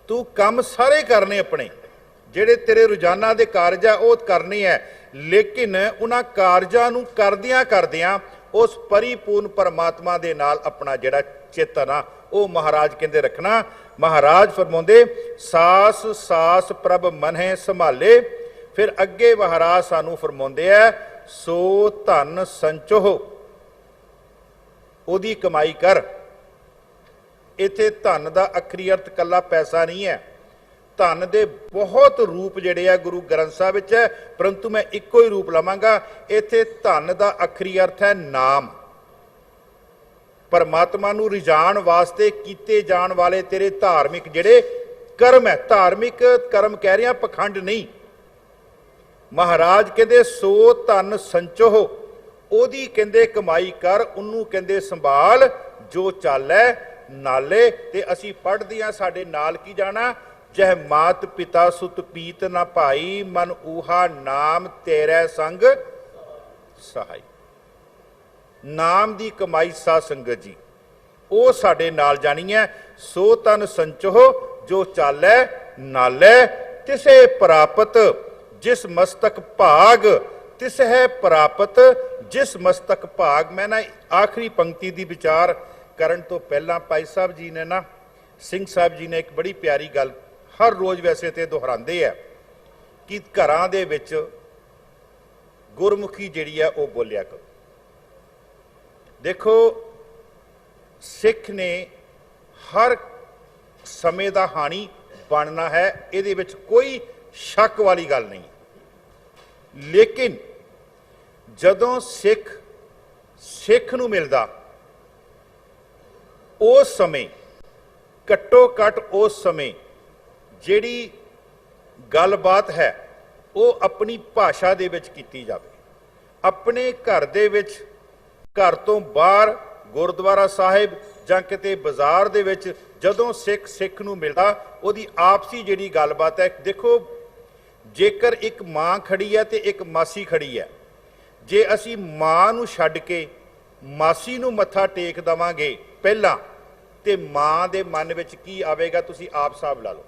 S1: ਤੂੰ ਕੰਮ ਸਾਰੇ ਕਰਨੇ ਆਪਣੇ, ਜਿਹੜੇ ਤੇਰੇ ਰੋਜ਼ਾਨਾ ਦੇ ਕਾਰਜ ਆ ਉਹ ਕਰਨੇ ਹੈ, ਲੇਕਿਨ ਉਹਨਾਂ ਕਾਰਜਾਂ ਨੂੰ ਕਰਦਿਆਂ ਕਰਦਿਆਂ ਉਸ ਪਰਿਪੂਰਨ ਪਰਮਾਤਮਾ ਦੇ ਨਾਲ ਆਪਣਾ ਜਿਹੜਾ ਚੇਤਨ ਆ ਉਹ ਮਹਾਰਾਜ ਕਹਿੰਦੇ ਰੱਖਣਾ। ਮਹਾਰਾਜ ਫਰਮਾਉਂਦੇ ਸਾਸ ਸਾਸ ਪ੍ਰਭ ਮਨਹਿ ਸੰਭਾਲੇ। ਫਿਰ ਅੱਗੇ ਮਹਾਰਾਜ ਸਾਨੂੰ ਫਰਮਾਉਂਦੇ ਆ ਸੋ ਧਨ ਸੰਚੋਹ, ਉਹਦੀ ਕਮਾਈ ਕਰ। ਇੱਥੇ ਧਨ ਦਾ ਅਖਰੀ ਅਰਥ ਕੱਲਾ ਪੈਸਾ ਨਹੀਂ ਹੈ, ਧਨ ਦੇ ਬਹੁਤ ਰੂਪ ਜਿਹੜੇ ਆ ਗੁਰੂ ਗ੍ਰੰਥ ਸਾਹਿਬ ਵਿੱਚ ਹੈ, ਪਰੰਤੂ ਮੈਂ ਇੱਕੋ ਹੀ ਰੂਪ ਲਵਾਂਗਾ। ਇੱਥੇ ਧਨ ਦਾ ਅਖਰੀ ਅਰਥ ਹੈ ਨਾਮ। ਪਰਮਾਤਮਾ ਨੂੰ ਰਿਝਾਉਣ ਵਾਸਤੇ ਕੀਤੇ ਜਾਣ ਵਾਲੇ ਤੇਰੇ ਧਾਰਮਿਕ ਜਿਹੜੇ ਕਰਮ ਹੈ, ਧਾਰਮਿਕ ਕਰਮ ਕਹਿ ਰਿਹਾ, ਪਖੰਡ ਨਹੀਂ। ਮਹਾਰਾਜ ਕਹਿੰਦੇ ਸੋ ਧਨ ਸੰਚੋਹ, ਉਹਦੀ ਕਹਿੰਦੇ ਕਮਾਈ ਕਰ, ਉਹਨੂੰ ਕਹਿੰਦੇ ਸੰਭਾਲ, ਜੋ ਚਾਲੈ ਨਾਲੇ। ਤੇ ਅਸੀਂ ਪੜ੍ਹਦੇ ਹਾਂ ਸਾਡੇ ਨਾਲ ਕੀ ਜਾਣਾ, ਜਹ ਮਾਤ ਪਿਤਾ ਸੁਤ ਪੀਤ ਨਾ ਭਾਈ, ਮਨ ਊਹਾ ਨਾਮ ਤੇਰੇ ਸੰਗ ਸਹਾਈ। ਨਾਮ ਦੀ ਕਮਾਈ ਸਾਧ ਸੰਗਤ ਜੀ ਉਹ ਸਾਡੇ ਨਾਲ ਜਾਣੀ ਹੈ। ਸੋ ਤਨ ਸੰਚੋਹ ਜੋ ਚਾਲੈ ਨਾਲੇ, ਤਿਸੇ ਪ੍ਰਾਪਤ ਜਿਸ ਮਸਤਕ ਭਾਗ, ਤਿਸ ਹੈ ਪ੍ਰਾਪਤ ਜਿਸ ਮਸਤਕ ਭਾਗ। ਮੈਂ ਨਾ ਆਖਰੀ ਪੰਕਤੀ ਦੀ ਵਿਚਾਰ ਕਰਨ ਤੋਂ ਪਹਿਲਾਂ ਭਾਈ ਸਾਹਿਬ ਜੀ ਨੇ ਨਾ, ਸਿੰਘ ਸਾਹਿਬ ਜੀ ਨੇ ਇੱਕ ਬੜੀ ਪਿਆਰੀ ਗੱਲ ਹਰ ਰੋਜ਼ ਵੈਸੇ ਤੇ ਦੁਹਰਾਉਂਦੇ ਆ ਕਿ ਘਰਾਂ ਦੇ ਵਿੱਚ ਗੁਰਮੁਖੀ ਜਿਹੜੀ ਆ ਉਹ ਬੋਲਿਆ ਕਰੋ। ਦੇਖੋ ਸਿੱਖ ਨੇ ਹਰ ਸਮੇਂ ਦਾ ਹਾਣੀ ਬਣਨਾ ਹੈ, ਇਹਦੇ ਵਿੱਚ ਕੋਈ ਸ਼ੱਕ ਵਾਲੀ ਗੱਲ ਨਹੀਂ। ਲੇਕਿਨ ਜਦੋਂ ਸਿੱਖ ਨੂੰ ਮਿਲਦਾ ਉਸ ਸਮੇਂ, ਘੱਟੋ ਘੱਟ ਉਸ ਸਮੇਂ ਜਿਹੜੀ ਗੱਲਬਾਤ ਹੈ ਉਹ ਆਪਣੀ ਭਾਸ਼ਾ ਦੇ ਵਿੱਚ ਕੀਤੀ ਜਾਵੇ। ਆਪਣੇ ਘਰ ਦੇ ਵਿੱਚ, ਘਰ ਤੋਂ ਬਾਹਰ, ਗੁਰਦੁਆਰਾ ਸਾਹਿਬ ਜਾਂ ਕਿਤੇ ਬਾਜ਼ਾਰ ਦੇ ਵਿੱਚ ਜਦੋਂ ਸਿੱਖ ਨੂੰ ਮਿਲਦਾ, ਉਹਦੀ ਆਪਸੀ ਜਿਹੜੀ ਗੱਲਬਾਤ ਹੈ। ਦੇਖੋ ਜੇਕਰ ਇੱਕ ਮਾਂ ਖੜੀ ਹੈ ਤੇ ਇੱਕ ਮਾਸੀ ਖੜੀ ਹੈ, ਜੇ ਅਸੀਂ ਮਾਂ ਨੂੰ ਛੱਡ ਕੇ ਮਾਸੀ ਨੂੰ ਮੱਥਾ ਟੇਕ ਦੇਵਾਂਗੇ ਪਹਿਲਾਂ, ਤੇ ਮਾਂ ਦੇ ਮਨ ਵਿੱਚ ਕੀ ਆਵੇਗਾ ਤੁਸੀਂ ਆਪ ਹਿਸਾਬ ਲਾ ਲਓ।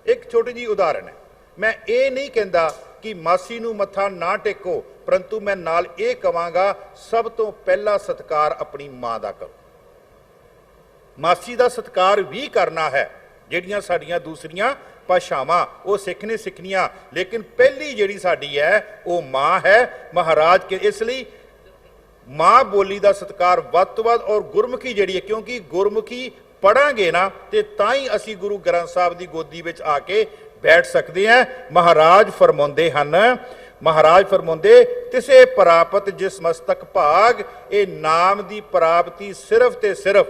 S1: ਇੱਕ ਛੋਟੀ ਜਿਹੀ ਉਦਾਹਰਣ ਹੈ, ਮੈਂ ਇਹ ਨਹੀਂ ਕਹਿੰਦਾ ਕਿ ਮਾਸੀ ਨੂੰ ਮੱਥਾ ਨਾ ਟੇਕੋ, ਪਰੰਤੂ ਮੈਂ ਨਾਲ ਇਹ ਕਵਾਂਗਾ ਸਭ ਤੋਂ ਪਹਿਲਾ ਸਤਿਕਾਰ ਆਪਣੀ ਮਾਂ ਦਾ ਕਰੋ। ਮਾਸੀ ਦਾ ਸਤਿਕਾਰ ਵੀ ਕਰਨਾ ਹੈ, ਜਿਹੜੀਆਂ ਸਾਡੀਆਂ ਦੂਸਰੀਆਂ ਭਾਸ਼ਾਵਾਂ ਉਹ ਸਿੱਖ ਨੇ ਸਿੱਖਣੀਆਂ, ਲੇਕਿਨ ਪਹਿਲੀ ਜਿਹੜੀ ਸਾਡੀ ਹੈ ਉਹ ਮਾਂ ਹੈ। ਮਹਾਰਾਜ ਕੇ ਇਸ ਲਈ ਮਾਂ ਬੋਲੀ ਦਾ ਸਤਿਕਾਰ ਵੱਧ ਤੋਂ ਵੱਧ, ਔਰ ਗੁਰਮੁਖੀ ਜਿਹੜੀ ਹੈ, ਕਿਉਂਕਿ ਗੁਰਮੁਖੀ ਪੜਾਂਗੇ ਨਾ ਤੇ ਤਾਂ ਹੀ ਅਸੀਂ ਗੁਰੂ ਗ੍ਰੰਥ ਸਾਹਿਬ ਦੀ ਗੋਦੀ ਵਿੱਚ ਆ ਕੇ ਬੈਠ ਸਕਦੇ ਹਾਂ। ਮਹਾਰਾਜ ਫਰਮਾਉਂਦੇ ਹਨ, ਮਹਾਰਾਜ ਫਰਮਾਉਂਦੇ ਤਿਸੇ ਪ੍ਰਾਪਤ ਜਿਸ ਮਸਤਕ ਭਾਗ, ਇਹ ਨਾਮ ਦੀ ਪ੍ਰਾਪਤੀ ਸਿਰਫ ਤੇ ਸਿਰਫ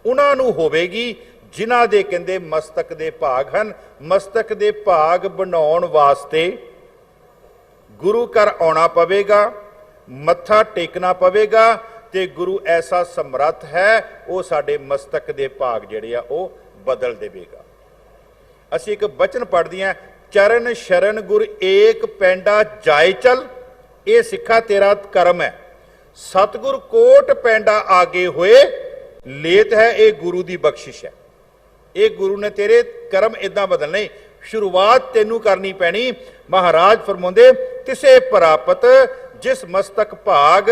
S1: ਉਹਨਾਂ ਨੂੰ ਹੋਵੇਗੀ ਜਿਨ੍ਹਾਂ ਦੇ ਕਹਿੰਦੇ ਮਸਤਕ ਦੇ ਭਾਗ ਹਨ। ਮਸਤਕ ਦੇ ਭਾਗ ਬਣਾਉਣ ਵਾਸਤੇ ਗੁਰੂ ਘਰ ਆਉਣਾ ਪਵੇਗਾ, ਮੱਥਾ ਟੇਕਣਾ ਪਵੇਗਾ, ਤੇ ਗੁਰੂ ਐਸਾ ਸਮਰੱਥ ਹੈ ਉਹ ਸਾਡੇ ਮਸਤਕ ਦੇ ਭਾਗ ਜਿਹੜੇ ਆ ਉਹ ਬਦਲ ਦੇਵੇਗਾ। ਅਸੀਂ ਇੱਕ ਬਚਨ ਪੜ੍ਹਦੇ ਹਾਂ, ਚਰਨ ਸ਼ਰਨ ਗੁਰ ਏਕ ਪੈਂਡਾ ਜਾਏ ਚਲ, ਇਹ ਸਿੱਖਾ ਤੇਰਾ ਕਰਮ ਹੈ। ਸਤਿਗੁਰ ਕੋਟ ਪੈਂਡਾ ਆਗੇ ਹੋਏ, ਲੇਤ ਹੈ ਇਹ ਗੁਰੂ ਦੀ ਬਖਸ਼ਿਸ਼ ਹੈ। ਇਹ ਗੁਰੂ ਨੇ ਤੇਰੇ ਕਰਮ ਇਦਾਂ ਬਦਲਨੇ, ਸ਼ੁਰੂਆਤ ਤੈਨੂੰ ਕਰਨੀ ਪੈਣੀ। ਮਹਾਰਾਜ ਫਰਮਾਉਂਦੇ ਤਿਸੇ ਪ੍ਰਾਪਤ ਜਿਸ ਮਸਤਕ ਭਾਗ,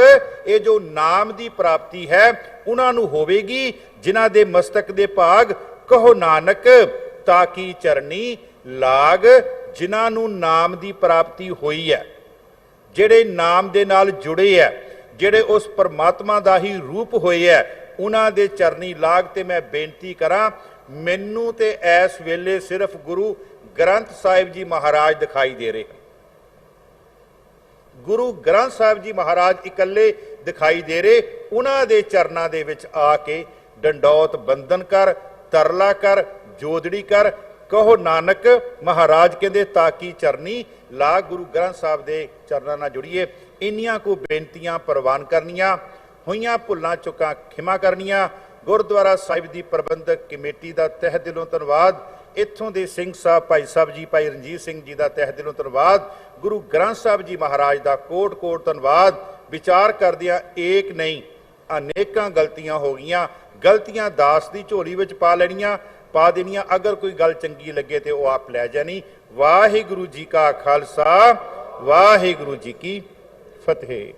S1: ਇਹ ਜੋ ਨਾਮ ਦੀ ਪ੍ਰਾਪਤੀ ਹੈ ਉਹਨਾਂ ਨੂੰ ਹੋਵੇਗੀ ਜਿਨ੍ਹਾਂ ਦੇ ਮਸਤਕ ਦੇ ਭਾਗ। ਕਹੋ ਨਾਨਕ ਤਾਕੀ ਚਰਨੀ ਲਾਗ, ਜਿਨ੍ਹਾਂ ਨੂੰ ਨਾਮ ਦੀ ਪ੍ਰਾਪਤੀ ਹੋਈ ਹੈ, ਜਿਹੜੇ ਨਾਮ ਦੇ ਨਾਲ ਜੁੜੇ ਹੈ, ਜਿਹੜੇ ਉਸ ਪਰਮਾਤਮਾ ਦਾ ਹੀ ਰੂਪ ਹੋਏ ਹੈ, ਉਹਨਾਂ ਦੇ ਚਰਨੀ ਲਾਗ ਤੇ ਮੈਂ ਬੇਨਤੀ ਕਰਾਂ, ਮੈਨੂੰ ਤੇ ਇਸ ਵੇਲੇ ਸਿਰਫ ਗੁਰੂ ਗ੍ਰੰਥ ਸਾਹਿਬ ਜੀ ਮਹਾਰਾਜ ਦਿਖਾਈ ਦੇ ਰਹੇ ਹਨ। ਗੁਰੂ ਗ੍ਰੰਥ ਸਾਹਿਬ ਜੀ ਮਹਾਰਾਜ ਇਕੱਲੇ ਦਿਖਾਈ ਦੇ ਰਹੇ। ਉਹਨਾਂ ਦੇ ਚਰਨਾਂ ਦੇ ਵਿੱਚ ਆ ਕੇ ਡੰਡੌਤ ਬੰਦਨ ਕਰ, ਤਰਲਾ ਕਰ, ਜੋਦੜੀ ਕਰ, ਕਹੋ ਨਾਨਕ ਮਹਾਰਾਜ ਕਹਿੰਦੇ ਤਾਕੀ ਚਰਨੀ ਲਾ। ਗੁਰੂ ਗ੍ਰੰਥ ਸਾਹਿਬ ਦੇ ਚਰਨਾਂ ਨਾਲ ਜੁੜੀਏ। ਇੰਨੀਆਂ ਕੋ ਬੇਨਤੀਆਂ ਪ੍ਰਵਾਨ ਕਰਨੀਆਂ, ਹੋਈਆਂ ਭੁੱਲਾਂ ਚੁੱਕਾਂ ਖਿਮਾ ਕਰਨੀਆਂ। ਗੁਰਦੁਆਰਾ ਸਾਹਿਬ ਦੀ ਪ੍ਰਬੰਧਕ ਕਮੇਟੀ ਦਾ ਤਹਿ ਦਿਲੋਂ ਧੰਨਵਾਦ। ਇੱਥੋਂ ਦੇ ਸਿੰਘ ਸਾਹਿਬ ਭਾਈ ਸਾਹਿਬ ਜੀ, ਭਾਈ ਰਣਜੀਤ ਸਿੰਘ ਜੀ ਦਾ ਤਹਿ ਦਿਲੋਂ ਧੰਨਵਾਦ। ਗੁਰੂ ਗ੍ਰੰਥ ਸਾਹਿਬ ਜੀ ਮਹਾਰਾਜ ਦਾ ਕੋਟ ਕੋਟ ਧੰਨਵਾਦ। ਵਿਚਾਰ ਕਰਦਿਆਂ ਏਕ ਨਹੀਂ ਅਨੇਕਾਂ ਗਲਤੀਆਂ ਹੋ ਗਈਆਂ। ਗਲਤੀਆਂ ਦਾਸ ਦੀ ਝੋਲੀ ਵਿੱਚ ਪਾ ਦੇਣੀਆਂ। ਅਗਰ ਕੋਈ ਗੱਲ ਚੰਗੀ ਲੱਗੇ ਤੇ ਉਹ ਆਪ ਲੈ ਜਾਣੀ। ਵਾਹਿਗੁਰੂ ਜੀ ਕਾ ਖਾਲਸਾ, ਵਾਹਿਗੁਰੂ ਜੀ ਕੀ ਫਤਿਹ।